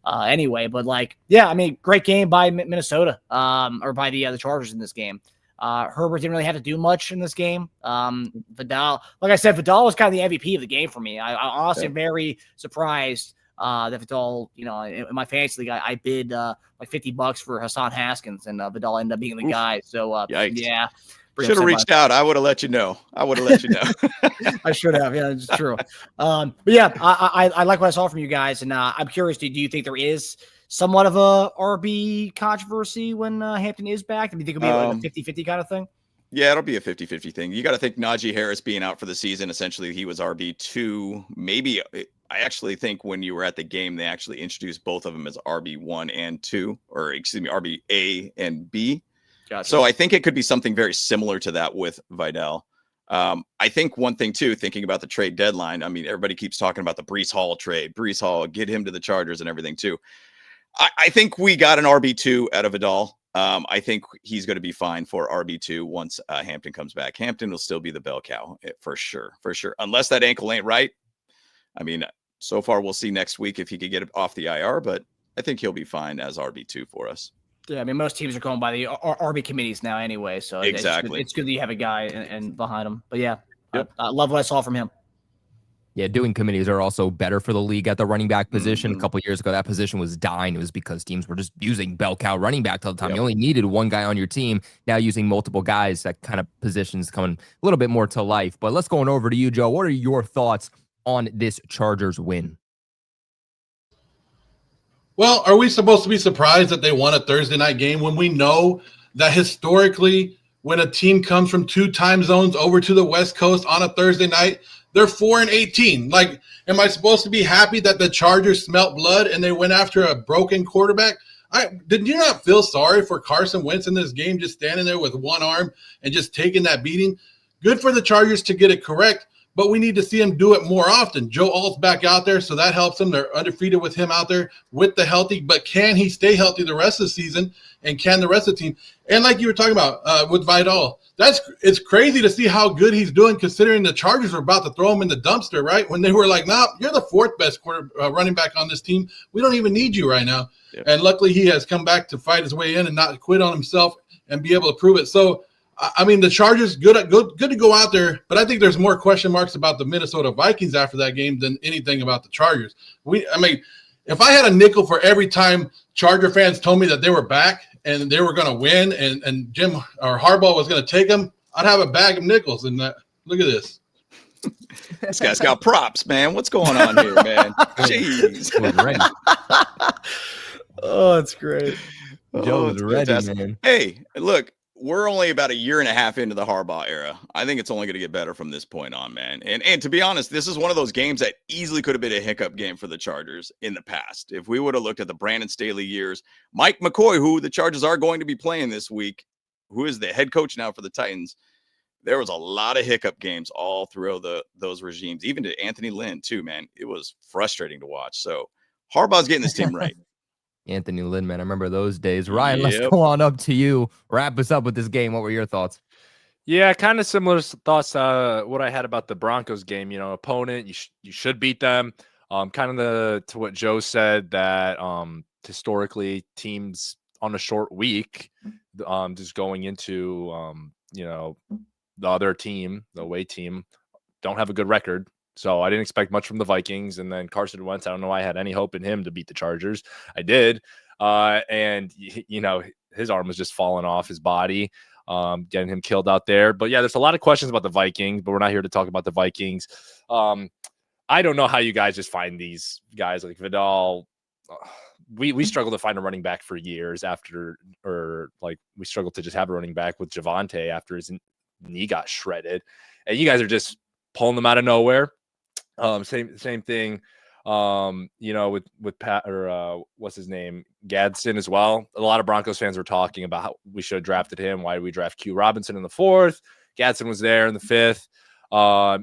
anyway. But yeah, I mean, great game by Minnesota or by the Chargers in this game. Herbert didn't really have to do much in this game. Vidal, like I said, Vidal was kind of the MVP of the game for me. I honestly am very surprised that Vidal, in my fantasy league, I bid $50 for Hassan Haskins, and Vidal ended up being the guy. So yeah. Should have reached out. I would have let you know. I should have. Yeah, it's true. But yeah, I like what I saw from you guys, and I'm curious. Do you think there is somewhat of a RB controversy when Hampton is back? Do you think it'll be a 50-50 kind of thing? Yeah, it'll be a 50-50 thing. You got to think Najee Harris being out for the season. Essentially, he was RB2. Maybe I actually think when you were at the game, they actually introduced both of them as RB1 and 2, or excuse me, RB A and B. Gotcha. So I think it could be something very similar to that with Vidal. I think one thing too, thinking about the trade deadline, I mean, everybody keeps talking about the Breece Hall trade. Breece Hall, get him to the Chargers and everything too. I think we got an RB2 out of Vidal. I think he's going to be fine for RB2 once Hampton comes back. Hampton will still be the bell cow for sure. Unless that ankle ain't right. I mean, So far, we'll see next week if he could get off the IR, but I think he'll be fine as RB2 for us. Yeah, I mean, most teams are going by the RB committees now anyway, so exactly. It's good that you have a guy and behind him. But yeah, Yep. I love what I saw from him. Yeah, doing committees are also better for the league at the running back position. A couple of years ago, that position was dying. It was because teams were just using bell cow running back all the time. You only needed one guy on your team. Now using multiple guys, that kind of position's coming a little bit more to life. But let's go on over to you, Joe. What are your thoughts on this Chargers win? Well, are we supposed to be surprised that they won a Thursday night game when we know that historically when a team comes from 2 time zones over to the West Coast on a Thursday night, they're 4-18. Like, am I supposed to be happy that the Chargers smelt blood and they went after a broken quarterback? Did you not feel sorry for Carson Wentz in this game, just standing there with one arm and just taking that beating? Good for the Chargers to get it correct, but we need to see him do it more often. Joe Alt's back out there, so that helps them. They're undefeated with him out there with the healthy, but can he stay healthy the rest of the season? And can the rest of the team? And like you were talking about with Vidal, it's crazy to see how good he's doing considering the Chargers were about to throw him in the dumpster, right? When they were like, nah, you're the 4th best running back on this team. We don't even need you right now. Yep. And luckily he has come back to fight his way in and not quit on himself and be able to prove it. So, I mean, the Chargers, good to go out there, but I think there's more question marks about the Minnesota Vikings after that game than anything about the Chargers. If I had a nickel for every time Charger fans told me that they were back and they were going to win and Jim or Harbaugh was going to take them, I'd have a bag of nickels. And look at this. This guy's got props, man. What's going on here, man? Jeez. Oh, it's great. Joe's ready, man. Hey, look. We're only about a year and a half into the Harbaugh era. I think it's only going to get better from this point on, man. And to be honest, this is one of those games that easily could have been a hiccup game for the Chargers in the past. If we would have looked at the Brandon Staley years, Mike McCoy, who the Chargers are going to be playing this week, who is the head coach now for the Titans, there was a lot of hiccup games all throughout those regimes, even to Anthony Lynn too, man. It was frustrating to watch. So Harbaugh's getting this team right. Anthony Lynn, man. I remember those days. Ryan, let's go on up to you. Wrap us up with this game. What were your thoughts? Yeah, kind of similar thoughts. What I had about the Broncos game. Opponent, you should beat them. Kind of to what Joe said that historically teams on a short week, just going into the other team, the away team, don't have a good record. So I didn't expect much from the Vikings. And then Carson Wentz, I don't know why I had any hope in him to beat the Chargers. I did. And his arm was just falling off his body, getting him killed out there. But yeah, there's a lot of questions about the Vikings, but we're not here to talk about the Vikings. I don't know how you guys just find these guys like Vidal. We struggled to find a running back for years we struggled to just have a running back with Javonte after his knee got shredded. And you guys are just pulling them out of nowhere. Same thing, with Pat or what's his name, Gadsden as well. A lot of Broncos fans were talking about how we should have drafted him. Why did we draft Q Robinson in the 4th? Gadsden was there in the 5th,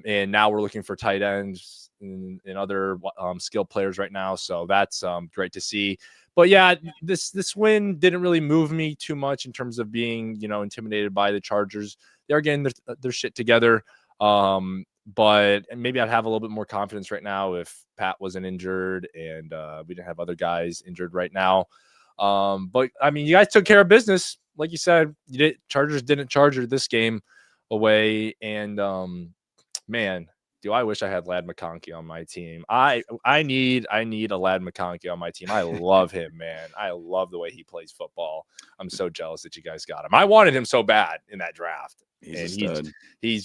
and now we're looking for tight ends and other skill players right now. So that's great to see. But yeah, this win didn't really move me too much in terms of being intimidated by the Chargers. They're getting their shit together. But maybe I'd have a little bit more confidence right now if Pat wasn't injured and we didn't have other guys injured right now. But I mean, you guys took care of business. Like you said, Chargers didn't charger this game away. And man, do I wish I had Ladd McConkey on my team. I need a Ladd McConkey on my team. I love him, man. I love the way he plays football. I'm so jealous that you guys got him. I wanted him so bad in that draft. He's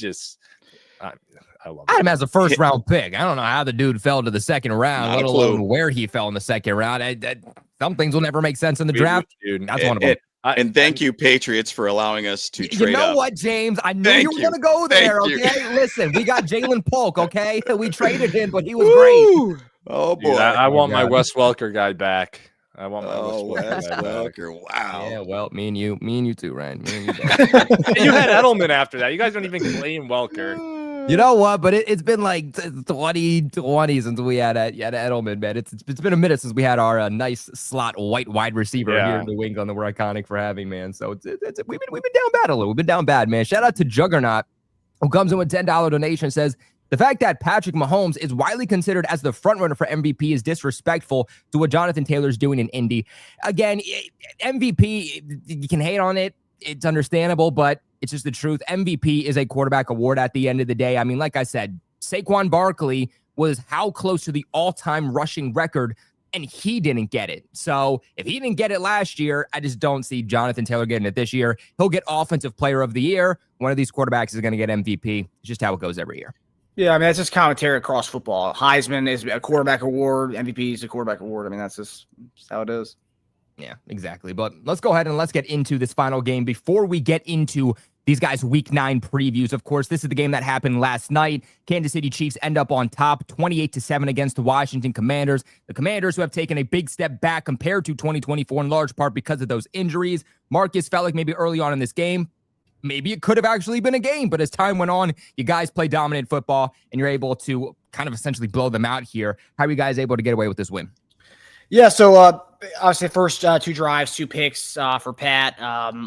just I love him. I had him as a first round pick. I don't know how the dude fell to the second round, let alone where he fell in the second round. Some things will never make sense in the draft. That's one of them. And thank you, Patriots, for allowing us to trade up. You know what, James? I knew you were going to go there, okay? Listen, we got Jalen Polk, okay? We traded him, but he was great. Oh, boy. Dude, I want my Wes Welker guy back. I want my Wes Welker. Wow. Yeah, well, me and you too, Ryan. Me and you you had Edelman after that. You guys don't even claim Welker. You know what? But it's been like 2020 since we had Edelman, man. It's been a minute since we had our nice slot white wide receiver here in New England that we're iconic for having, man. So we've been down bad a little. We've been down bad, man. Shout out to Juggernaut, who comes in with $10 donation, says The fact that Patrick Mahomes is widely considered as the frontrunner for MVP is disrespectful to what Jonathan Taylor's doing in Indy. Again, MVP, you can hate on it. It's understandable, but it's just the truth. MVP is a quarterback award at the end of the day. I mean, like I said, Saquon Barkley was how close to the all-time rushing record, and he didn't get it. So if he didn't get it last year, I just don't see Jonathan Taylor getting it this year. He'll get Offensive Player of the Year. One of these quarterbacks is going to get MVP. It's just how it goes every year. Yeah, I mean, that's just commentary across football. Heisman is a quarterback award. MVP is a quarterback award. I mean, that's just how it is. Yeah, exactly. But let's go ahead and let's get into this final game before we get into these guys' Week 9 previews. Of course, this is the game that happened last night. Kansas City Chiefs end up on top 28-7 against the Washington Commanders. The Commanders, who have taken a big step back compared to 2024 in large part because of those injuries. Marcus felt like maybe early on in this game, maybe it could have actually been a game, but as time went on, you guys play dominant football and you're able to kind of essentially blow them out here. How are you guys able to get away with this win? Yeah, so obviously first 2 drives, 2 picks for Pat.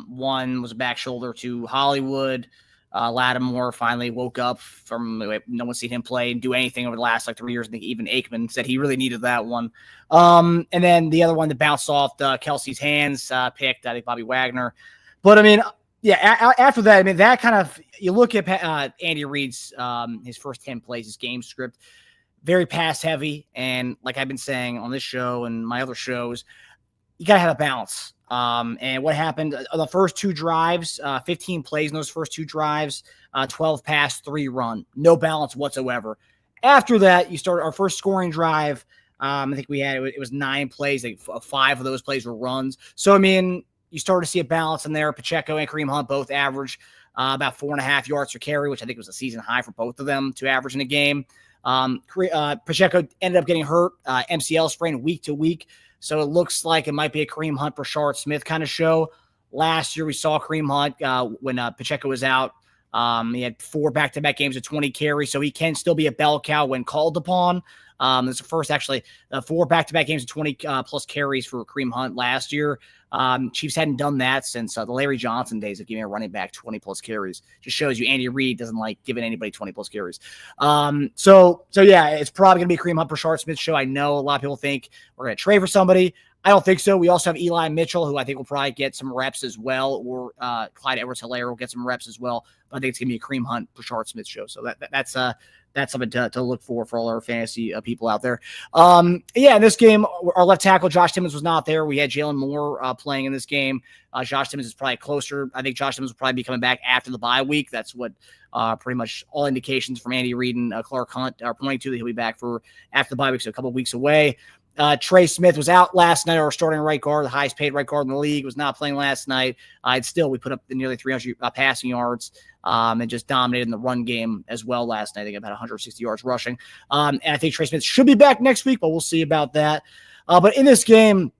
One was a back shoulder to Hollywood. Lattimore finally woke up from no one's seen him play and do anything over the last 3 years. I think even Aikman said he really needed that one. And then the other one that bounced off Kelsey's hands, picked, I think Bobby Wagner. But I mean, yeah, after that, I mean, that kind of, you look at Andy Reid's, his first 10 plays, his game script, very pass heavy. And like I've been saying on this show and my other shows, you got to have a balance. And what happened on the first 2 drives, 15 plays in those first 2 drives, 12 pass, 3 run, no balance whatsoever. After that, you start our first scoring drive. I think it was 9 plays. 5 of those plays were runs. So, I mean, you start to see a balance in there. Pacheco and Kareem Hunt both average about 4.5 yards per carry, which I think was a season high for both of them to average in a game. Pacheco ended up getting hurt, MCL sprain week to week. So it looks like it might be a Kareem Hunt, Rashard Smith kind of show. Last year we saw Kareem Hunt when Pacheco was out. He had 4 back-to-back games of 20 carries, so he can still be a bell cow when called upon. It's the first, 4 back-to-back games of 20 plus carries for Kareem Hunt last year. Chiefs hadn't done that since the Larry Johnson days of giving a running back 20 plus carries. Just shows you Andy Reid doesn't like giving anybody 20 plus carries. So yeah, it's probably going to be Kareem Hunt, Rashard Smith show. I know a lot of people think we're going to trade for somebody. I don't think so. We also have Eli Mitchell, who I think will probably get some reps as well, or Clyde Edwards-Helaire will get some reps as well. But I think it's going to be a Kareem Hunt, Rashard Smith show. So that's something to look for all our fantasy people out there. In this game, our left tackle, Josh Timmons, was not there. We had Jalen Moore playing in this game. Josh Timmons is probably closer. I think Josh Timmons will probably be coming back after the bye week. That's what pretty much all indications from Andy Reid and Clark Hunt are pointing to, that he'll be back for after the bye week, so a couple of weeks away. Trey Smith was out last night, our starting right guard, the highest paid right guard in the league, was not playing last night. We put up nearly 300 passing yards and just dominated in the run game as well last night. I think about 160 yards rushing. And I think Trey Smith should be back next week, but we'll see about that. But in this game,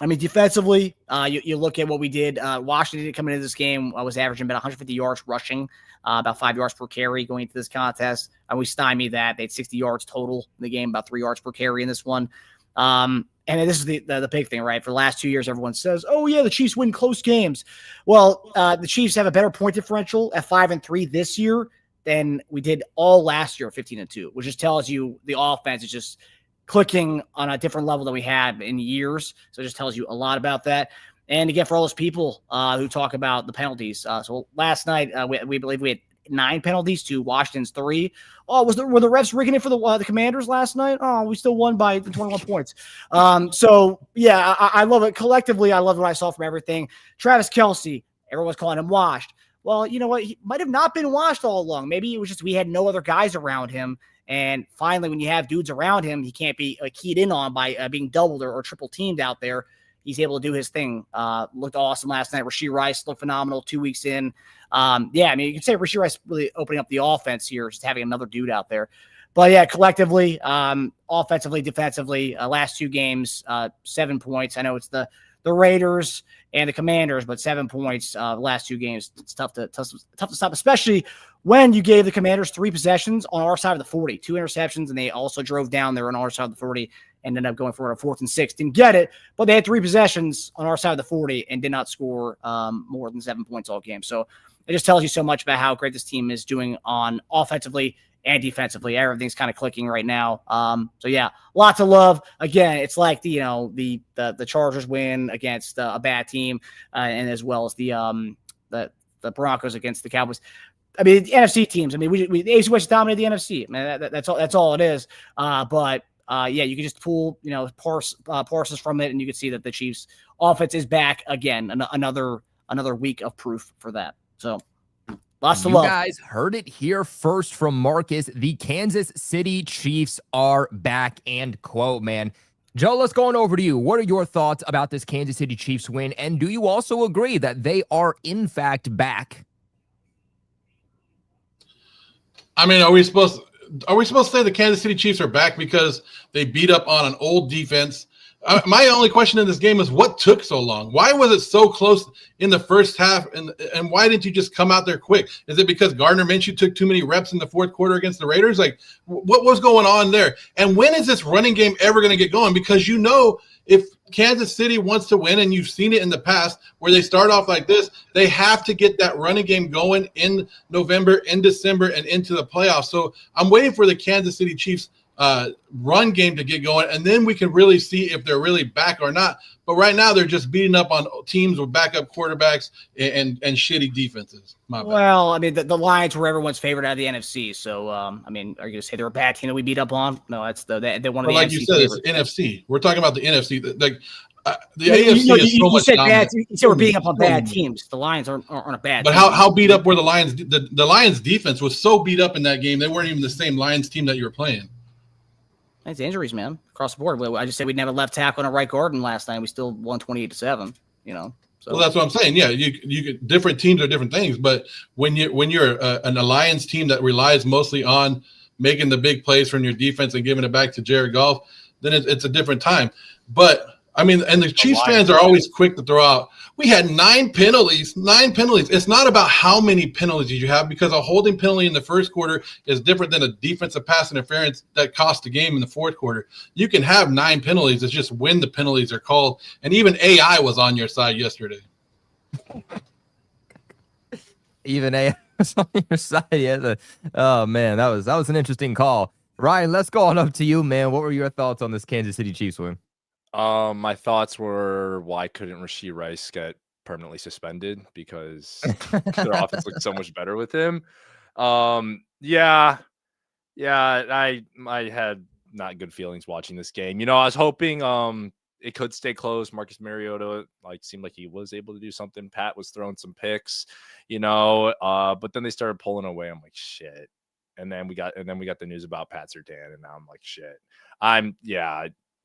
I mean, defensively, you look at what we did. Washington coming into this game was averaging about 150 yards rushing, about 5 yards per carry going into this contest. And we stymied that. They had 60 yards total in the game, about 3 yards per carry in this one. And this is the big thing, right? For the last 2 years, everyone says, oh, yeah, the Chiefs win close games. Well, the Chiefs have a better point differential at 5-3 this year than we did all last year, 15-2, which just tells you the offense is just clicking on a different level than we had in years. So it just tells you a lot about that. And again, for all those people who talk about the penalties. So last night, we believe we had 9 penalties to Washington's 3. Oh, were the refs rigging it for the Commanders last night? Oh, we still won by 21 points. So yeah, I love it. Collectively, I love what I saw from everything. Travis Kelce, everyone's calling him washed. Well, you know what? He might have not been washed all along. Maybe it was just we had no other guys around him. And finally, when you have dudes around him, he can't be keyed in on by being doubled or triple teamed out there. He's able to do his thing. Looked awesome last night. Rashee Rice looked phenomenal 2 weeks in. I mean, you could say Rashee Rice really opening up the offense here, just having another dude out there. But yeah, collectively, offensively, defensively, last 2 games, 7 points. I know it's the Raiders and the Commanders, but 7 points the last 2 games. It's tough to stop, especially when you gave the Commanders 3 possessions on our side of the 40, 2 interceptions, and they also drove down there on our side of the 40 and ended up going for a 4th and 6. Didn't get it, but they had 3 possessions on our side of the 40 and did not score more than 7 points all game. So it just tells you so much about how great this team is doing on offensively and defensively. Everything's kind of clicking right now. So yeah, lots of love. Again, it's like the Chargers win against a bad team, and as well as the Broncos against the Cowboys. I mean, the NFC teams. I mean, the AFC West dominated the NFC. Man, that's all it is. But yeah, you can just pull, parses from it, and you can see that the Chiefs' offense is back again. Another week of proof for that. So. Lots to love. You guys heard it here first from Marcus. The Kansas City Chiefs are back, end quote, man. Joe, let's go on over to you. What are your thoughts about this Kansas City Chiefs win? And do you also agree that they are, in fact, back? I mean, are we supposed to say the Kansas City Chiefs are back because they beat up on an old defense? My only question in this game is what took so long? Why was it so close in the first half? And why didn't you just come out there quick? Is it because Gardner Minshew took too many reps in the fourth quarter against the Raiders? Like, what was going on there? And when is this running game ever going to get going? Because if Kansas City wants to win, and you've seen it in the past where they start off like this, they have to get that running game going in November, in December, and into the playoffs. So I'm waiting for the Kansas City Chiefs run game to get going, and then we can really see if they're really back or not. But right now they're just beating up on teams with backup quarterbacks and shitty defenses. Well, I mean, the Lions were everyone's favorite out of the NFC. So, I mean, are you going to say they're a bad team that we beat up on? No, that's they're one of the like NFC you said, favorites. It's NFC. We're talking about the NFC. Like the AFC is so much dominant. You said we're beating up on bad teams. The Lions aren't a bad But team. how beat up were the Lions? The Lions defense was so beat up in that game. They weren't even the same Lions team that you were playing. It's injuries, man, across the board. I just said we never left tackle and a right guard last night. We still won 28-7. So well, that's what I'm saying. Yeah, you different teams are different things, but when you're an alliance team that relies mostly on making the big plays from your defense and giving it back to Jared Goff, then it's a different time. But I mean, and the Chiefs fans are always quick to throw out. We had 9 penalties. It's not about how many penalties you have, because a holding penalty in the first quarter is different than a defensive pass interference that cost the game in the fourth quarter. You can have 9 penalties. It's just when the penalties are called. And even AI was on your side yesterday. Even AI was on your side. Yeah. Oh, man, that was an interesting call. Ryan, let's go on up to you, man. What were your thoughts on this Kansas City Chiefs win? My thoughts were, why couldn't Rashee Rice get permanently suspended? Because their offense looked so much better with him. Yeah, I had not good feelings watching this game. I was hoping it could stay close. Marcus Mariota seemed like he was able to do something. Pat was throwing some picks, but then they started pulling away. I'm like, shit. And then we got the news about Pat Surtain, and now I'm like, shit.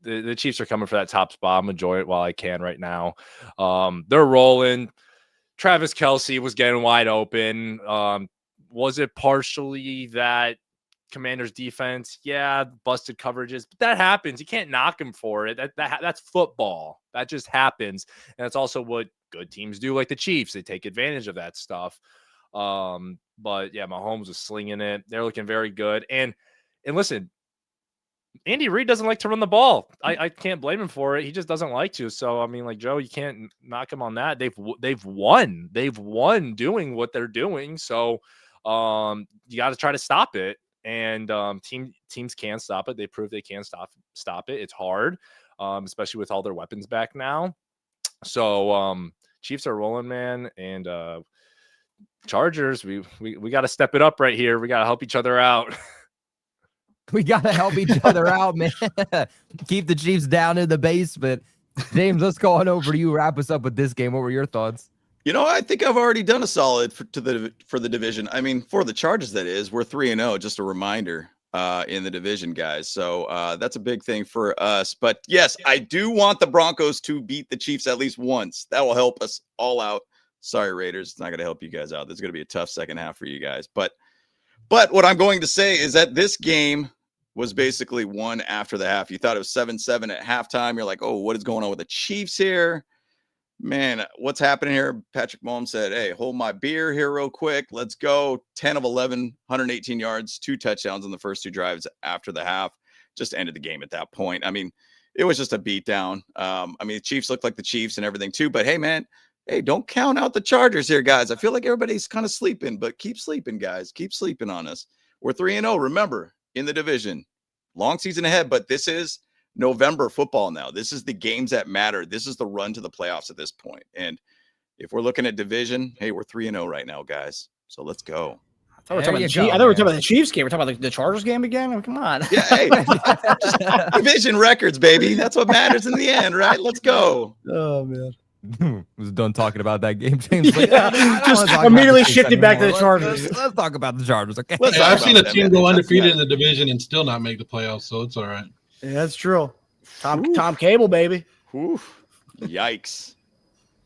The Chiefs are coming for that top spot. I'm enjoying it while I can right now. They're rolling. Travis Kelce was getting wide open. Was it partially that Commanders defense? Yeah, busted coverages, but that happens. You can't knock him for it. That's football. That just happens. And that's also what good teams do, like the Chiefs. They take advantage of that stuff. But yeah, Mahomes was slinging it. They're looking very good. And listen, Andy Reid doesn't like to run the ball. I can't blame him for it. He just doesn't like to. So, I mean, Joe, you can't knock him on that. They've won. They've won doing what they're doing. So, you got to try to stop it. And teams can stop it. They prove they can stop it. It's hard, especially with all their weapons back now. So, Chiefs are rolling, man. And Chargers, we got to step it up right here. We got to help each other out. We got to help each other out, man. Keep the Chiefs down in the basement. James, let's go on over to you. Wrap us up with this game. What were your thoughts? I think I've already done a solid for the division. I mean, for the Chargers, that is. We're 3-0, just a reminder, in the division, guys. So that's a big thing for us. But yes, I do want the Broncos to beat the Chiefs at least once. That will help us all out. Sorry, Raiders. It's not going to help you guys out. This is going to be a tough second half for you guys. But what I'm going to say is that this game was basically won after the half. You thought it was 7-7 at halftime. You're like, oh, what is going on with the Chiefs here? Man, what's happening here? Patrick Mahomes said, hey, hold my beer here real quick. Let's go. 10 of 11, 118 yards, 2 touchdowns in the first 2 drives after the half. Just ended the game at that point. I mean, it was just a beatdown. The Chiefs looked like the Chiefs and everything too. But hey, man, don't count out the Chargers here, guys. I feel like everybody's kind of sleeping, but keep sleeping, guys. Keep sleeping on us. We're 3-0. Remember, in the division, long season ahead, but this is November football now. This is the games that matter. This is the run to the playoffs at this point. And if we're looking at division, hey, we're 3-0 right now, guys. So let's go. I thought we were talking about the Chiefs game. We're talking about the Chargers game again. I mean, come on. Yeah, hey, just division records, baby. That's what matters in the end, right? Let's go. Oh man. Was done talking about that game, James. Like, Yeah, just immediately shifted back to the Chargers. Let's talk about the Chargers, okay? Let's I've seen a about team them, go man. undefeated in the division and still not make the playoffs, so it's all right. Yeah, that's true. Tom Cable, baby. Oof. Yikes.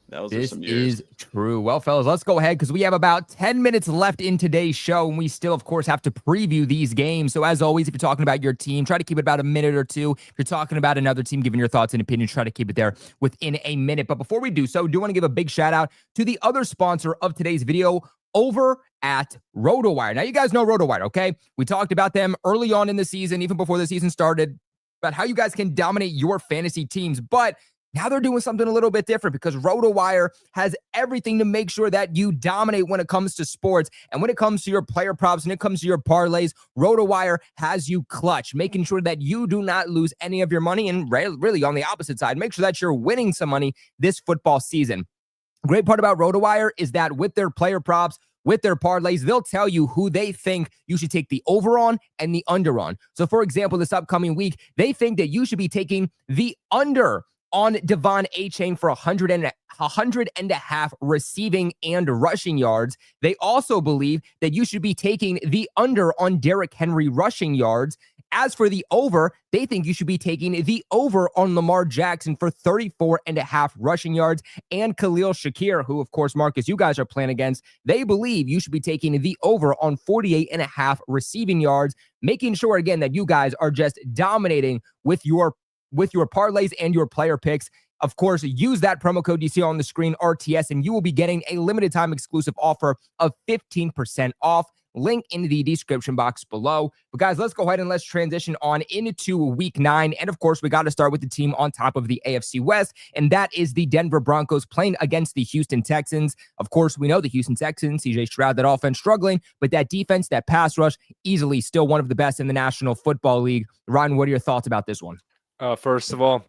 Those are This some years. is true. Well, fellas, let's go ahead because we have about 10 minutes left in today's show, and we still, of course, have to preview these games. So, as always, if you're talking about your team, try to keep it about a minute or two. If you're talking about another team, giving your thoughts and opinions, try to keep it there within a minute. But before we do so, I do want to give a big shout out to the other sponsor of today's video, over at RotoWire. Now, you guys know RotoWire, okay? We talked about them early on in the season, even before the season started, about how you guys can dominate your fantasy teams. But now they're doing something a little bit different because RotoWire has everything to make sure that you dominate when it comes to sports. And when it comes to your player props, when it comes to your parlays, RotoWire has you clutch, making sure that you do not lose any of your money. And really on the opposite side, make sure that you're winning some money this football season. Great part about RotoWire is that with their player props, with their parlays, they'll tell you who they think you should take the over on and the under on. So, for example, this upcoming week, they think that you should be taking the under on Devon Achane for 100.5 receiving and rushing yards. They also believe that you should be taking the under on Derrick Henry rushing yards. As for the over, they think you should be taking the over on Lamar Jackson for 34.5 rushing yards, and Khalil Shakir, who, of course, Marcus, you guys are playing against. They believe you should be taking the over on 48.5 receiving yards, making sure, again, that you guys are just dominating with your parlays and your player picks. Of course, use that promo code you see on the screen, RTS, and you will be getting a limited time exclusive offer of 15% off. Link in the description box below. But guys, let's go ahead and let's transition on into week 9. And of course, we got to start with the team on top of the AFC West, and that is the Denver Broncos playing against the Houston Texans. Of course, we know the Houston Texans, CJ Stroud, that offense struggling, but that defense, that pass rush, easily still one of the best in the National Football League. Ryan, what are your thoughts about this one? First of all,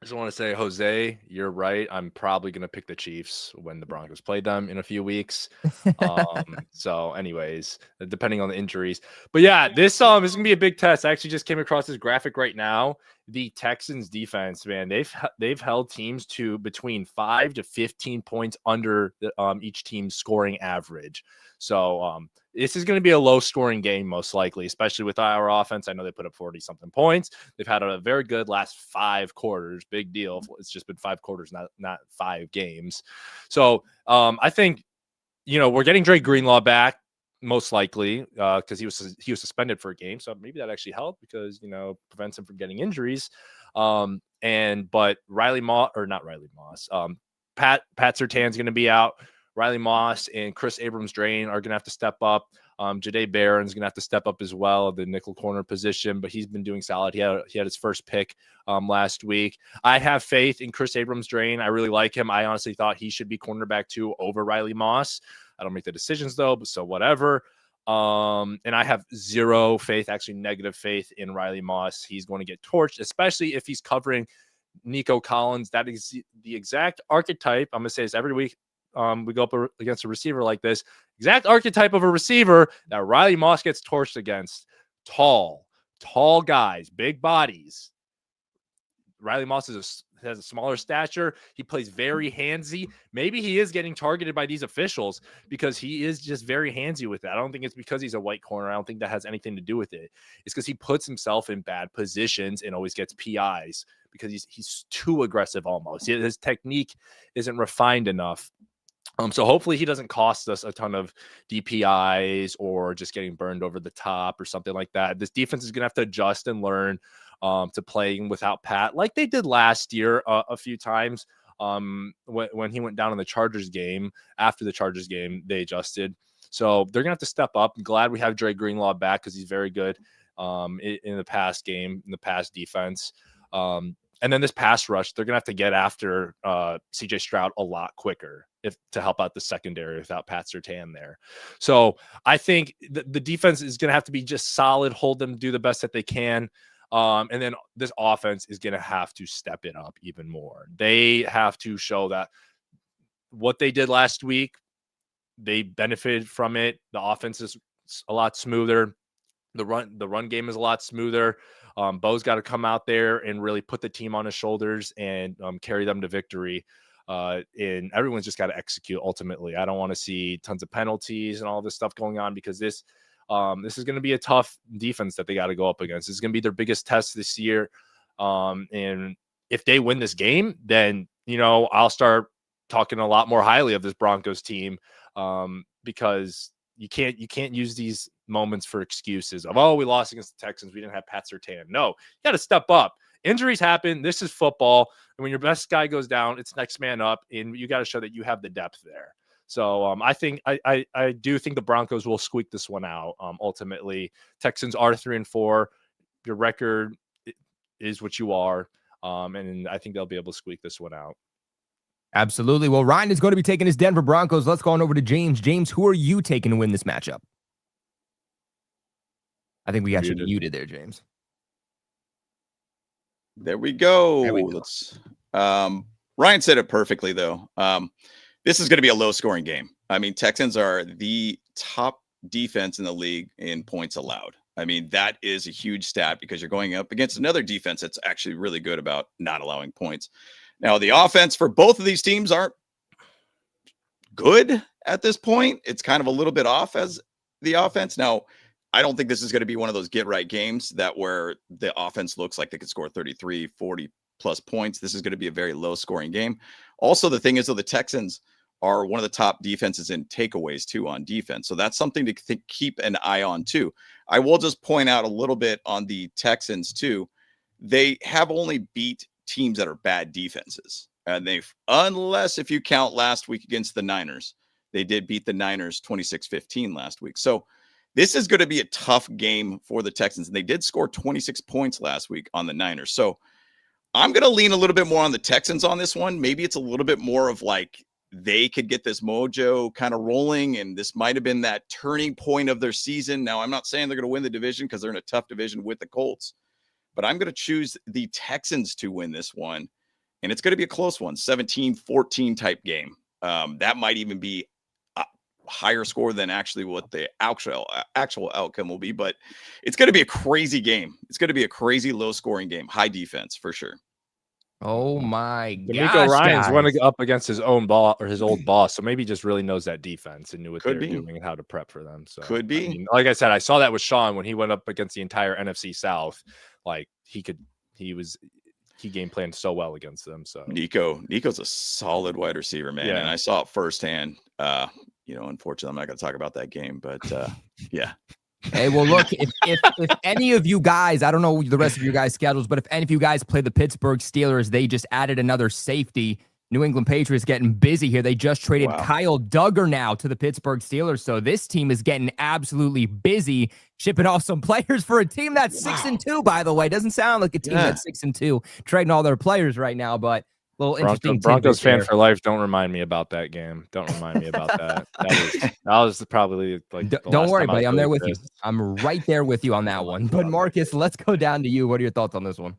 I just want to say, Jose, you're right. I'm probably going to pick the Chiefs when the Broncos play them in a few weeks. So anyways, depending on the injuries. But yeah, this is going to be a big test. I actually just came across this graphic right now. The Texans defense, man, they've held teams to between 5 to 15 points under each team's scoring average. So this is going to be a low-scoring game, most likely, especially with our offense. I know they put up 40-something points. They've had a very good last 5 quarters. Big deal. It's just been 5 quarters, not 5 games. So I think, we're getting Dre Greenlaw back, most likely, because he was suspended for a game. So maybe that actually helped because, prevents him from getting injuries. But Riley Moss, or not Riley Moss, Pat Surtain's going to be out. Riley Moss and Chris Abrams-Drain are going to have to step up. Jahdae Barron's going to have to step up as well, the nickel corner position, but he's been doing solid. He had his first pick last week. I have faith in Chris Abrams-Drain. I really like him. I honestly thought he should be cornerback 2 over Riley Moss. I don't make the decisions, though, but so whatever. And I have zero faith, actually negative faith in Riley Moss. He's going to get torched, especially if he's covering Nico Collins. That is the exact archetype. I'm going to say this every week. We go up against a receiver like this, exact archetype of a receiver that Riley Moss gets torched against. Tall guys, big bodies. Riley Moss has a smaller stature. He plays very handsy. Maybe he is getting targeted by these officials because he is just very handsy with it. I don't think it's because he's a white corner. I don't think that has anything to do with it. It's because he puts himself in bad positions and always gets PIs because he's too aggressive almost. His technique isn't refined enough. So hopefully he doesn't cost us a ton of DPIs or just getting burned over the top or something like that. This defense is going to have to adjust and learn to playing without Pat like they did last year a few times when he went down in the Chargers game. After the Chargers game, they adjusted. So they're going to have to step up. I'm glad we have Dre Greenlaw back because he's very good in the pass game, in the pass defense. And then this pass rush, they're going to have to get after CJ Stroud a lot quicker to help out the secondary without Pat Surtain there. So I think the defense is going to have to be just solid, hold them, do the best that they can. And then this offense is going to have to step it up even more. They have to show that what they did last week, they benefited from it. The offense is a lot smoother. The run game is a lot smoother. Bo's got to come out there and really put the team on his shoulders and carry them to victory. And everyone's just got to execute ultimately. I don't want to see tons of penalties and all this stuff going on, because this is going to be a tough defense that they got to go up against. It's going to be their biggest test this year. And if they win this game, then, I'll start talking a lot more highly of this Broncos team, because you can't use these moments for excuses of, we lost against the Texans, we didn't have Pat Surtain. No, you got to step up. Injuries happen. This is football. And when your best guy goes down, it's next man up, and you got to show that you have the depth there. So I think I do think the Broncos will squeak this one out. Ultimately, Texans are 3-4. Your record is what you are. And I think they'll be able to squeak this one out. Absolutely. Well, Ryan is going to be taking his Denver Broncos. Let's go on over to James. James, who are you taking to win this matchup? I think we got you muted there, James. There we go. There we go. Let's. Ryan said it perfectly, though. This is going to be a low-scoring game. I mean, Texans are the top defense in the league in points allowed. I mean, that is a huge stat, because you're going up against another defense that's actually really good about not allowing points. Now, the offense for both of these teams aren't good at this point. It's kind of a little bit off as the offense. Now, I don't think this is going to be one of those get-right games where the offense looks like they could score 33, 40-plus points. This is going to be a very low-scoring game. Also, the thing is, though, the Texans are one of the top defenses in takeaways, too, on defense. So that's something to keep an eye on, too. I will just point out a little bit on the Texans, too. They have only beat teams that are bad defenses. And unless if you count last week against the Niners, they did beat the Niners 26-15 last week. So this is going to be a tough game for the Texans. And they did score 26 points last week on the Niners. So I'm going to lean a little bit more on the Texans on this one. Maybe it's a little bit more of like they could get this mojo kind of rolling, and this might have been that turning point of their season. Now, I'm not saying they're going to win the division, because they're in a tough division with the Colts, but I'm going to choose the Texans to win this one. And it's going to be a close one, 17-14 type game. That might even be a higher score than actually what the actual outcome will be, but it's going to be a crazy game. It's going to be a crazy low scoring game, high defense for sure. Oh my gosh, D'Amico Ryan's guys. running up against his own boss or his old boss, so maybe he just really knows that defense and knew what they were doing and how to prep for them. So Could be. I mean, like I said, I saw that with Sean when he went up against the entire NFC South. Like he game planned so well against them. So Nico's a solid wide receiver, man. Yeah. And I saw it firsthand. Unfortunately, I'm not going to talk about that game, but yeah. Hey, well, look, if any of you guys, I don't know the rest of your guys' schedules, but if any of you guys play the Pittsburgh Steelers, they just added another safety. New England Patriots getting busy here. They just traded Kyle Duggar now to the Pittsburgh Steelers. So this team is getting absolutely busy, shipping off some players for a team that's 6-2, by the way. Doesn't sound like a team that's 6-2, trading all their players right now, but a little interesting. Broncos fan for life. Don't remind me about that game. Don't remind me about that. That was probably like. Don't worry, buddy. I'm there with you. I'm right there with you on that one. But Marcus, let's go down to you. What are your thoughts on this one?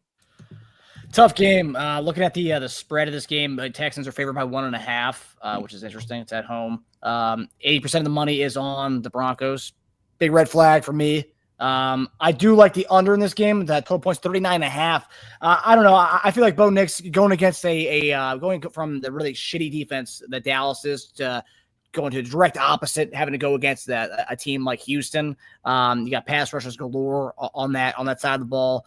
Tough game. Looking at the spread of this game, the Texans are favored by 1.5, which is interesting. It's at home. 80% of the money is on the Broncos. Big red flag for me. I do like the under in this game. That total points 39.5. I don't know. I feel like Bo Nix going against going from the really shitty defense that Dallas is to going to direct opposite, having to go against a team like Houston. You got pass rushers galore on that side of the ball.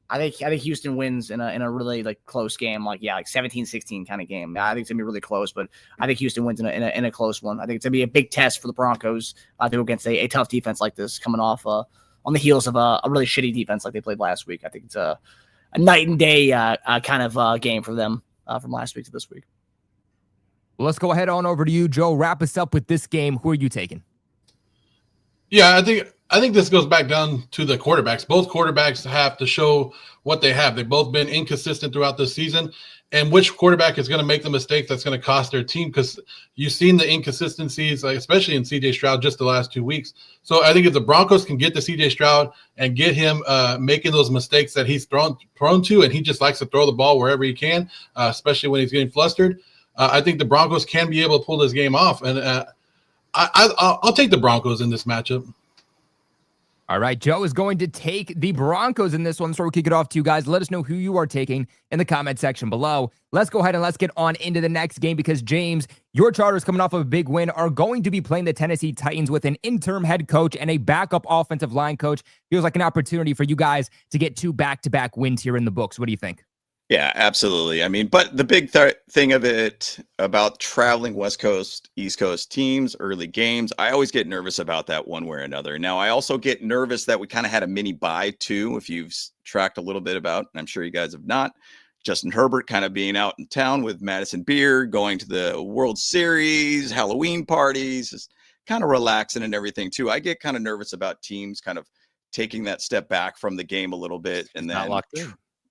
I think Houston wins in a really like close game, like 17-16 kind of game. I think it's gonna be really close, but I think Houston wins in a close one. I think it's gonna be a big test for the Broncos to go against a tough defense like this, coming off on the heels of a really shitty defense like they played last week. I think it's a night and day kind of game for them from last week to this week. Well, let's go ahead on over to you, Joe. Wrap us up with this game. Who are you taking? Yeah, I think I think this goes back down to the quarterbacks. Both quarterbacks have to show what they have. They've both been inconsistent throughout the season. And which quarterback is going to make the mistake that's going to cost their team? Because you've seen the inconsistencies, like especially in C.J. Stroud, just the last 2 weeks. So I think if the Broncos can get to C.J. Stroud and get him making those mistakes that he's prone to, and he just likes to throw the ball wherever he can, especially when he's getting flustered, I think the Broncos can be able to pull this game off. And I'll take the Broncos in this matchup. All right, Joe is going to take the Broncos in this one, so we'll kick it off to you guys. Let us know who you are taking in the comment section below. Let's go ahead and let's get on into the next game because, James, your Chargers coming off of a big win are going to be playing the Tennessee Titans with an interim head coach and a backup offensive line coach. Feels like an opportunity for you guys to get 2 back-to-back wins here in the books. What do you think? Yeah, absolutely. I mean, but the big thing of it about traveling West Coast, East Coast teams, early games, I always get nervous about that one way or another. Now, I also get nervous that we kind of had a mini bye too, if you've tracked a little bit about, and I'm sure you guys have not. Justin Herbert kind of being out in town with Madison Beer, going to the World Series, Halloween parties, just kind of relaxing and everything too. I get kind of nervous about teams kind of taking that step back from the game a little bit and then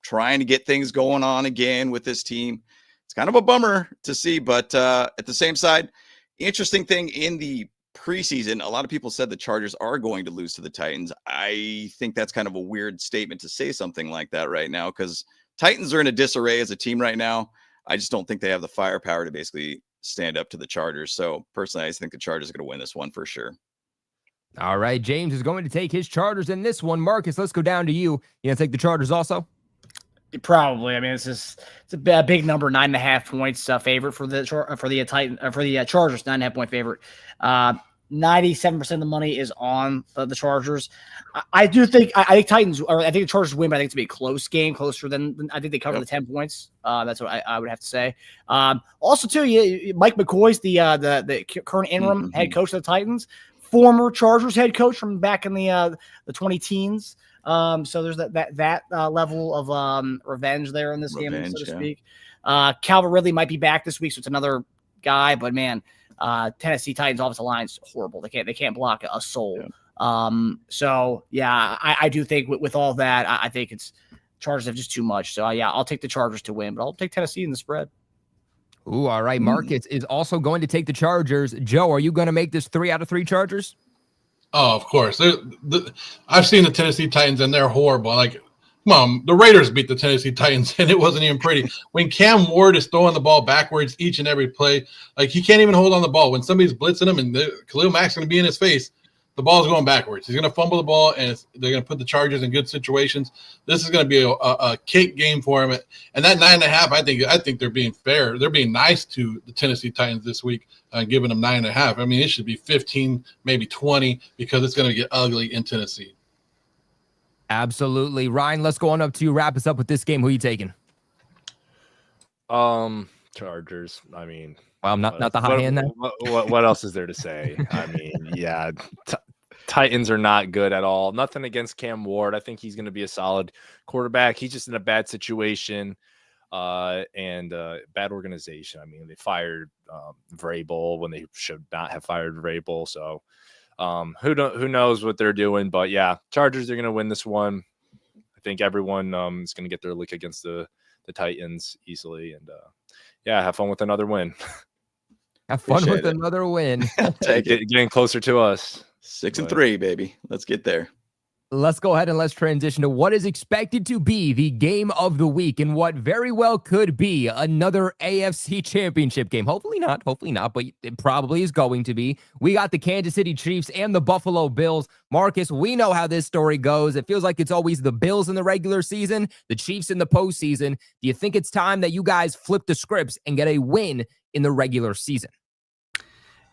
trying to get things going on again with this team. It's kind of a bummer to see, but at the same side, interesting thing in the preseason, a lot of people said the Chargers are going to lose to the Titans. I think that's kind of a weird statement to say something like that right now because Titans are in a disarray as a team right now. I just don't think they have the firepower to basically stand up to the Chargers. So personally, I just think the Chargers are going to win this one for sure. All right, James is going to take his Chargers in this one. Marcus, let's go down to you. You going to take the Chargers also? Probably. I mean, it's a big number, 9.5 points favorite for the Chargers, 9.5 point favorite. 97% of the money is on the Chargers. I think Titans, or I think the Chargers win, but I think it's gonna be a close game, closer than I think they cover the 10 points. That's what I would have to say. Also, too, Mike McCoy's the current interim head coach of the Titans, former Chargers head coach from back in the 20-teens. So there's that level of revenge there in this game, so to speak. Calvin Ridley might be back this week, so it's another guy. But man, Tennessee Titans offensive line's horrible. They can't block a soul. Yeah. So yeah, I do think with all that, I think it's Chargers have just too much. So yeah, I'll take the Chargers to win, but I'll take Tennessee in the spread. Ooh, all right. Marcus is also going to take the Chargers. Joe, are you going to make this 3 out of 3 Chargers? Oh, of course. I've seen the Tennessee Titans, and they're horrible. Like, come on, the Raiders beat the Tennessee Titans, and it wasn't even pretty. When Cam Ward is throwing the ball backwards each and every play, like he can't even hold on the ball. When somebody's blitzing him and Khalil Mack's going to be in his face, the ball's going backwards. He's going to fumble the ball, and they're going to put the Chargers in good situations. This is going to be a cake game for him. And that 9.5, I think they're being fair. They're being nice to the Tennessee Titans this week, giving them 9.5. I mean, it should be 15, maybe 20, because it's going to get ugly in Tennessee. Absolutely. Ryan, let's go on up to you. Wrap us up with this game. Who are you taking? Chargers. I mean, well, not the high end then. What else is there to say? I mean, yeah, Titans are not good at all. Nothing against Cam Ward. I think he's going to be a solid quarterback. He's just in a bad situation and bad organization. I mean, they fired Vrabel when they should not have fired Vrabel. So who knows what they're doing? But yeah, Chargers are going to win this one. I think everyone is going to get their lick against the Titans easily. And yeah, have fun with another win. Have fun with another win. Take it. Getting closer to us. 6-3, baby. Let's get there. Let's go ahead and let's transition to what is expected to be the game of the week and what very well could be another AFC championship game. Hopefully not, but it probably is going to be. We got the Kansas City Chiefs and the Buffalo Bills. Marcus, we know how this story goes. It feels like it's always the Bills in the regular season, the Chiefs in the postseason. Do you think it's time that you guys flip the scripts and get a win in the regular season?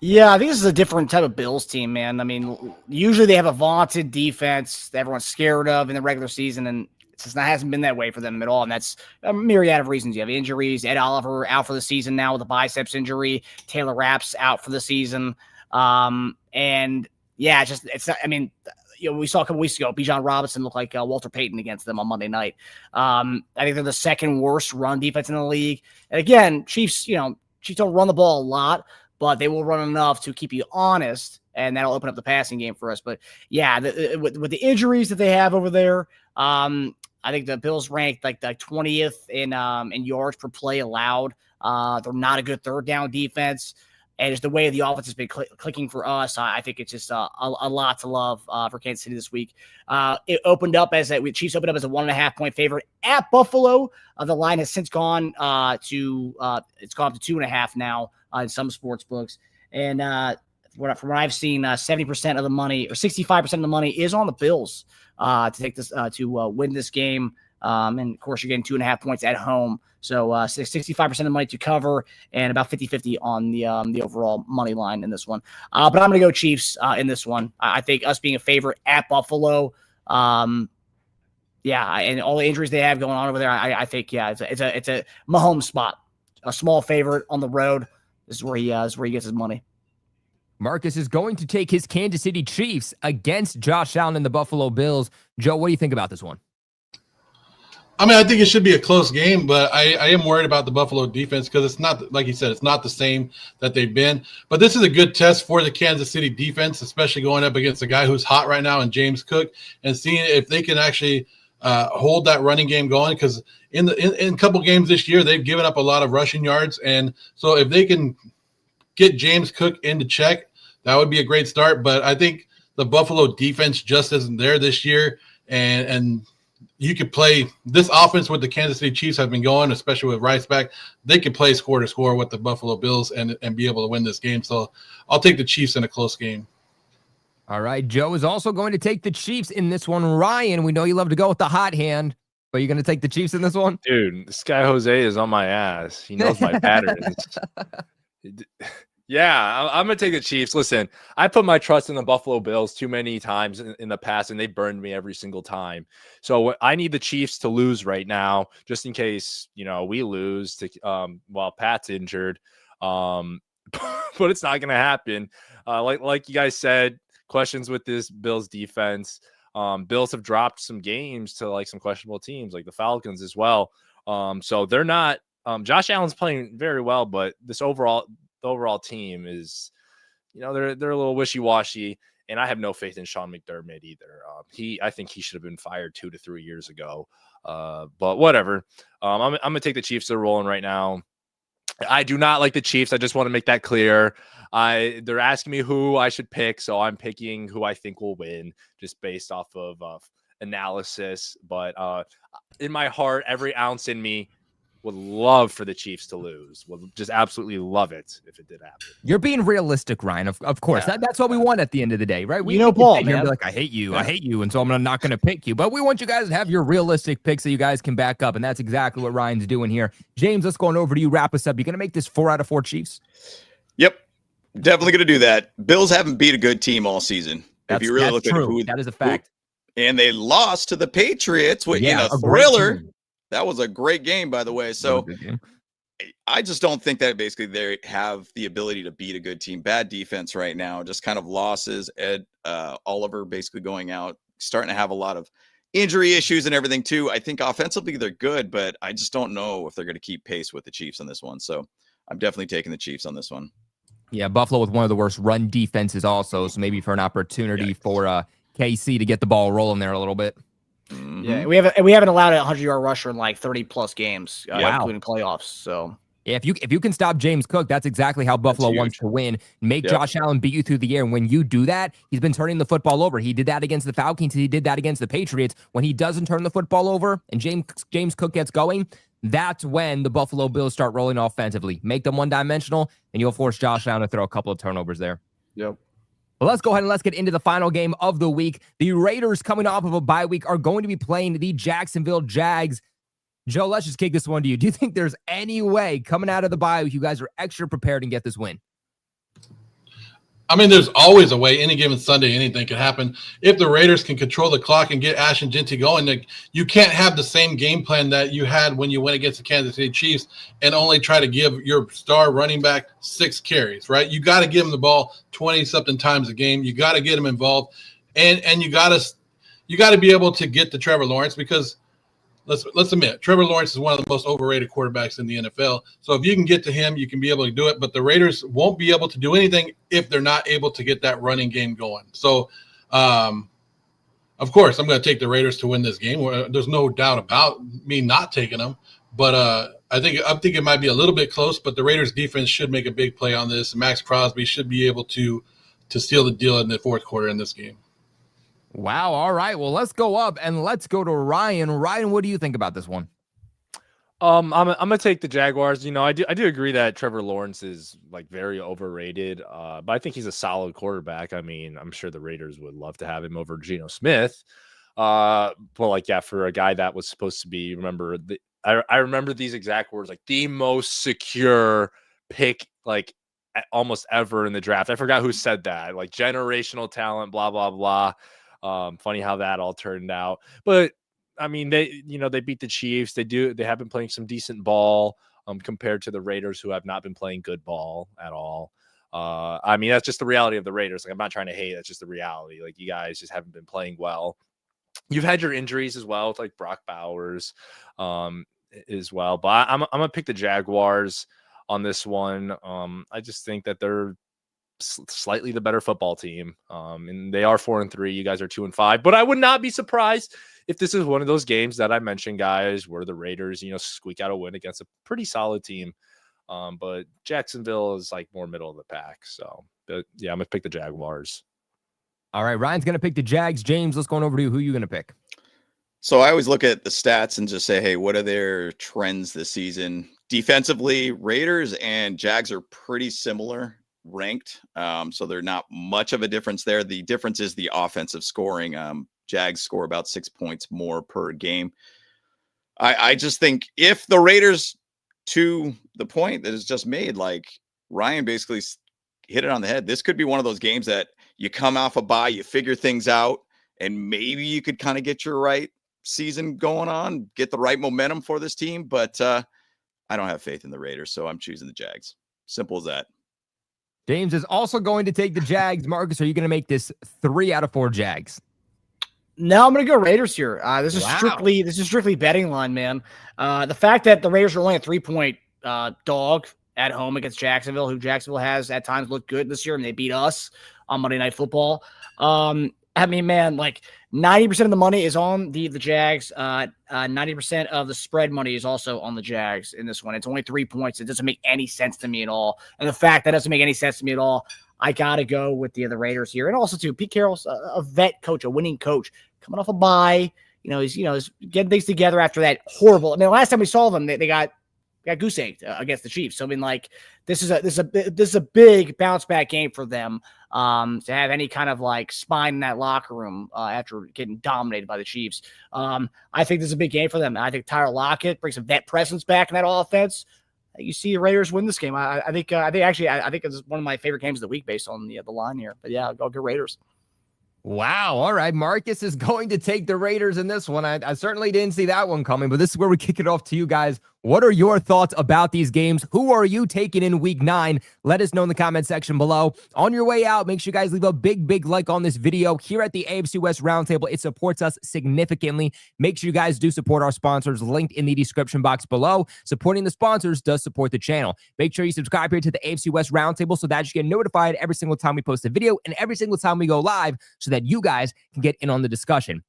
Yeah, I think this is a different type of Bills team, man. I mean, usually they have a vaunted defense that everyone's scared of in the regular season, and it just hasn't been that way for them at all. And that's a myriad of reasons. You have injuries. Ed Oliver out for the season now with a biceps injury. Taylor Rapp's out for the season. And yeah, I mean, we saw a couple weeks ago, Bijan Robinson looked like Walter Payton against them on Monday night. I think they're the second worst run defense in the league. And again, Chiefs don't run the ball a lot, but they will run enough to keep you honest and that'll open up the passing game for us. But yeah, with the injuries that they have over there, I think the Bills ranked like the 20th in yards per play allowed. They're not a good third down defense. And just the way the offense has been clicking for us, I think it's just a lot to love for Kansas City this week. It opened up Chiefs opened up as a 1.5-point favorite at Buffalo. The line has since gone to 2.5 now in some sports books. And from what I've seen, 70% of the money or 65% of the money is on the Bills to take this to win this game. And of course, you're getting 2.5 points at home. So 65% of the money to cover and about 50-50 on the overall money line in this one. But I'm going to go Chiefs in this one. I think us being a favorite at Buffalo. And all the injuries they have going on over there, I think, it's a Mahomes spot, a small favorite on the road. This is where he gets his money. Marcus is going to take his Kansas City Chiefs against Josh Allen and the Buffalo Bills. Joe, what do you think about this one? I mean, I think it should be a close game, but I am worried about the Buffalo defense because it's not, like you said, it's not the same that they've been. But this is a good test for the Kansas City defense, especially going up against a guy who's hot right now in James Cook, and seeing if they can actually hold that running game going. Because in a couple games this year, they've given up a lot of rushing yards, and so if they can get James Cook into check, that would be a great start. But I think the Buffalo defense just isn't there this year, and you could play this offense with the Kansas City Chiefs have been going, especially with Rice back. They could play score to score with the Buffalo Bills and be able to win this game. So I'll take the Chiefs in a close game. All right. Joe is also going to take the Chiefs in this one. Ryan, we know you love to go with the hot hand, but you're going to take the Chiefs in this one? Dude, this guy Jose is on my ass. He knows my patterns. Yeah, I'm going to take the Chiefs. Listen, I put my trust in the Buffalo Bills too many times in the past, and they burned me every single time. So I need the Chiefs to lose right now, just in case, we lose while Pat's injured. But it's not going to happen. Like you guys said, questions with this Bills defense. Bills have dropped some games to like some questionable teams, like the Falcons as well. So they're not. Josh Allen's playing very well, but the overall team is, they're a little wishy-washy, and I have no faith in Sean McDermott either. I think he should have been fired 2 to 3 years ago. But whatever. I'm gonna take the Chiefs. They're rolling right now. I do not like the Chiefs. I just want to make that clear. They're asking me who I should pick, so I'm picking who I think will win, just based off of analysis. But in my heart, every ounce in me would love for the Chiefs to lose. Would just absolutely love it if it did happen. You're being realistic, Ryan. Of course. Yeah. That's what we want at the end of the day, right? Paul, man. Be like, I hate you. Yeah. I hate you. And so I'm not going to pick you. But we want you guys to have your realistic picks so you guys can back up. And that's exactly what Ryan's doing here. James, let's go on over to you. Wrap us up. You're going to make this 4 out of 4 Chiefs? Yep. Definitely going to do that. Bills haven't beat a good team all season. That's, if you really look true. at who, that is a fact. And they lost to the Patriots with a thriller. That was a great game, by the way. So I just don't think that basically they have the ability to beat a good team. Bad defense right now, just kind of losses. Ed Oliver basically going out, starting to have a lot of injury issues and everything too. I think offensively they're good, but I just don't know if they're going to keep pace with the Chiefs on this one. So I'm definitely taking the Chiefs on this one. Yeah, Buffalo with one of the worst run defenses also. So maybe for an opportunity for KC to get the ball rolling there a little bit. Mm-hmm. Yeah, we haven't allowed a 100-yard rusher in like 30+ games, including playoffs. So yeah, if you can stop James Cook, that's exactly how Buffalo wants to win. Make Josh Allen beat you through the air. And when you do that, he's been turning the football over. He did that against the Falcons. He did that against the Patriots. When he doesn't turn the football over and James Cook gets going, that's when the Buffalo Bills start rolling offensively. Make them one-dimensional, and you'll force Josh Allen to throw a couple of turnovers there. Yep. Well, let's go ahead and let's get into the final game of the week. The Raiders, coming off of a bye week, are going to be playing the Jacksonville Jags. Joe, let's just kick this one to you. Do you think there's any way coming out of the bye week you guys are extra prepared and get this win? I mean, there's always a way. Any given Sunday, anything can happen. If the Raiders can control the clock and get Ashton Jeanty going, you can't have the same game plan that you had when you went against the Kansas City Chiefs and only try to give your star running back 6 carries, right? You got to give him the ball 20-something times a game. You got to get him involved, and you got to be able to get to Trevor Lawrence because let's admit, Trevor Lawrence is one of the most overrated quarterbacks in the NFL. So if you can get to him, you can be able to do it. But the Raiders won't be able to do anything if they're not able to get that running game going. So, of course, I'm going to take the Raiders to win this game. There's no doubt about me not taking them. But I think it might be a little bit close. But the Raiders defense should make a big play on this. Max Crosby should be able to seal the deal in the fourth quarter in this game. Wow. All right. Well, let's go up and let's go to Ryan. Ryan, what do you think about this one? I'm gonna take the Jaguars. I do agree that Trevor Lawrence is like very overrated. But I think he's a solid quarterback. I mean, I'm sure the Raiders would love to have him over Geno Smith. But for a guy that was supposed to be, I remember these exact words, like the most secure pick, like almost ever in the draft. I forgot who said that, like generational talent, blah, blah, blah. Funny how that all turned out. But I mean, they beat the Chiefs. They have been playing some decent ball compared to the Raiders, who have not been playing good ball at all. I mean, that's just the reality of the Raiders. Like, I'm not trying to hate. That's just the reality. Like, you guys just haven't been playing well. You've had your injuries as well, with like Brock Bowers as well. But I'm gonna pick the Jaguars on this one. I just think that they're slightly the better football team, and they are 4-3. You guys are 2-5. But I would not be surprised if this is one of those games that I mentioned, guys, where the Raiders, squeak out a win against a pretty solid team. But Jacksonville is like more middle of the pack. So, but yeah, I'm gonna pick the Jaguars. All right, Ryan's going to pick the Jags. James, let's go on over to you. Who are you going to pick? So I always look at the stats and just say, hey, what are their trends this season? Defensively, Raiders and Jags are pretty similar ranked. So they're not much of a difference there. The difference is the offensive scoring. Jags score about 6 points more per game. I just think if the Raiders, to the point that is just made, like Ryan basically hit it on the head, this could be one of those games that you come off a bye, you figure things out, and maybe you could kind of get your right season going on, get the right momentum for this team. But I don't have faith in the Raiders, so I'm choosing the Jags. Simple as that. James is also going to take the Jags. Marcus, are you going to make this 3 out of 4 Jags? No, I'm going to go Raiders here. This is strictly betting line, man. The fact that the Raiders are only a 3-point dog at home against Jacksonville, who Jacksonville has at times looked good this year, and they beat us on Monday Night Football. I mean, man, like 90% of the money is on the Jags. 90% of the spread money is also on the Jags in this one. It's only 3 points. It doesn't make any sense to me at all. And the fact that doesn't make any sense to me at all, I got to go with the Raiders here. And also, too, Pete Carroll's a vet coach, a winning coach, coming off a bye. He's getting things together after that horrible. I mean, the last time we saw them, they got goose egged against the Chiefs. So I mean, like this is a big bounce back game for them to have any kind of like spine in that locker room after getting dominated by the Chiefs. I think this is a big game for them. I think Tyler Lockett brings some vet presence back in that offense. You see the Raiders win this game. I think it's one of my favorite games of the week based on the line here. But yeah, I'll go Raiders. Wow. All right. Marcus is going to take the Raiders in this one. I certainly didn't see that one coming, but this is where we kick it off to you guys. What are your thoughts about these games? Who are you taking in week 9? Let us know in the comment section below. On your way out, make sure you guys leave a big like on this video here at the AFC West Roundtable. It supports us significantly. Make sure you guys do support our sponsors linked in the description box below. Supporting the sponsors does support the channel. Make sure you subscribe here to the AFC West Roundtable so that you get notified every single time we post a video and every single time we go live so that you guys can get in on the discussion.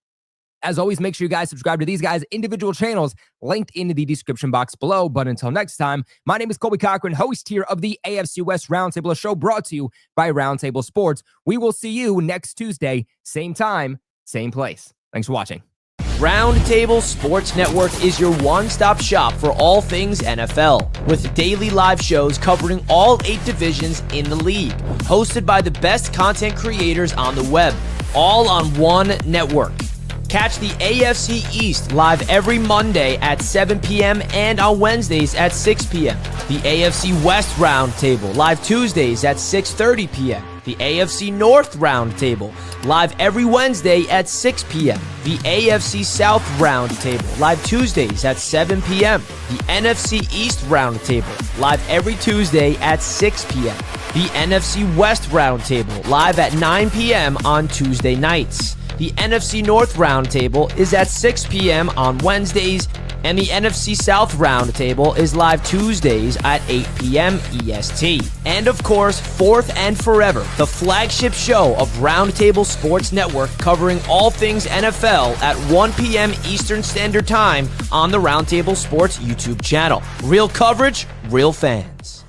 As always, make sure you guys subscribe to these guys' individual channels linked in the description box below. But until next time, my name is Colby Cochran, host here of the AFC West Roundtable, a show brought to you by Roundtable Sports. We will see you next Tuesday, same time, same place. Thanks for watching. Roundtable Sports Network is your one-stop shop for all things NFL, with daily live shows covering all 8 divisions in the league, hosted by the best content creators on the web, all on one network. Catch the AFC East live every Monday at 7 p.m. and on Wednesdays at 6 p.m. The AFC West Roundtable live Tuesdays at 6:30 p.m. The AFC North Roundtable live every Wednesday at 6 p.m. The AFC South Roundtable live Tuesdays at 7 p.m. The NFC East Roundtable live every Tuesday at 6 p.m. The NFC West Roundtable live at 9 p.m. on Tuesday nights. The NFC North Roundtable is at 6 p.m. on Wednesdays, and the NFC South Roundtable is live Tuesdays at 8 p.m. EST. And of course, Fourth and Forever, the flagship show of Roundtable Sports Network, covering all things NFL at 1 p.m. Eastern Standard Time on the Roundtable Sports YouTube channel. Real coverage, real fans.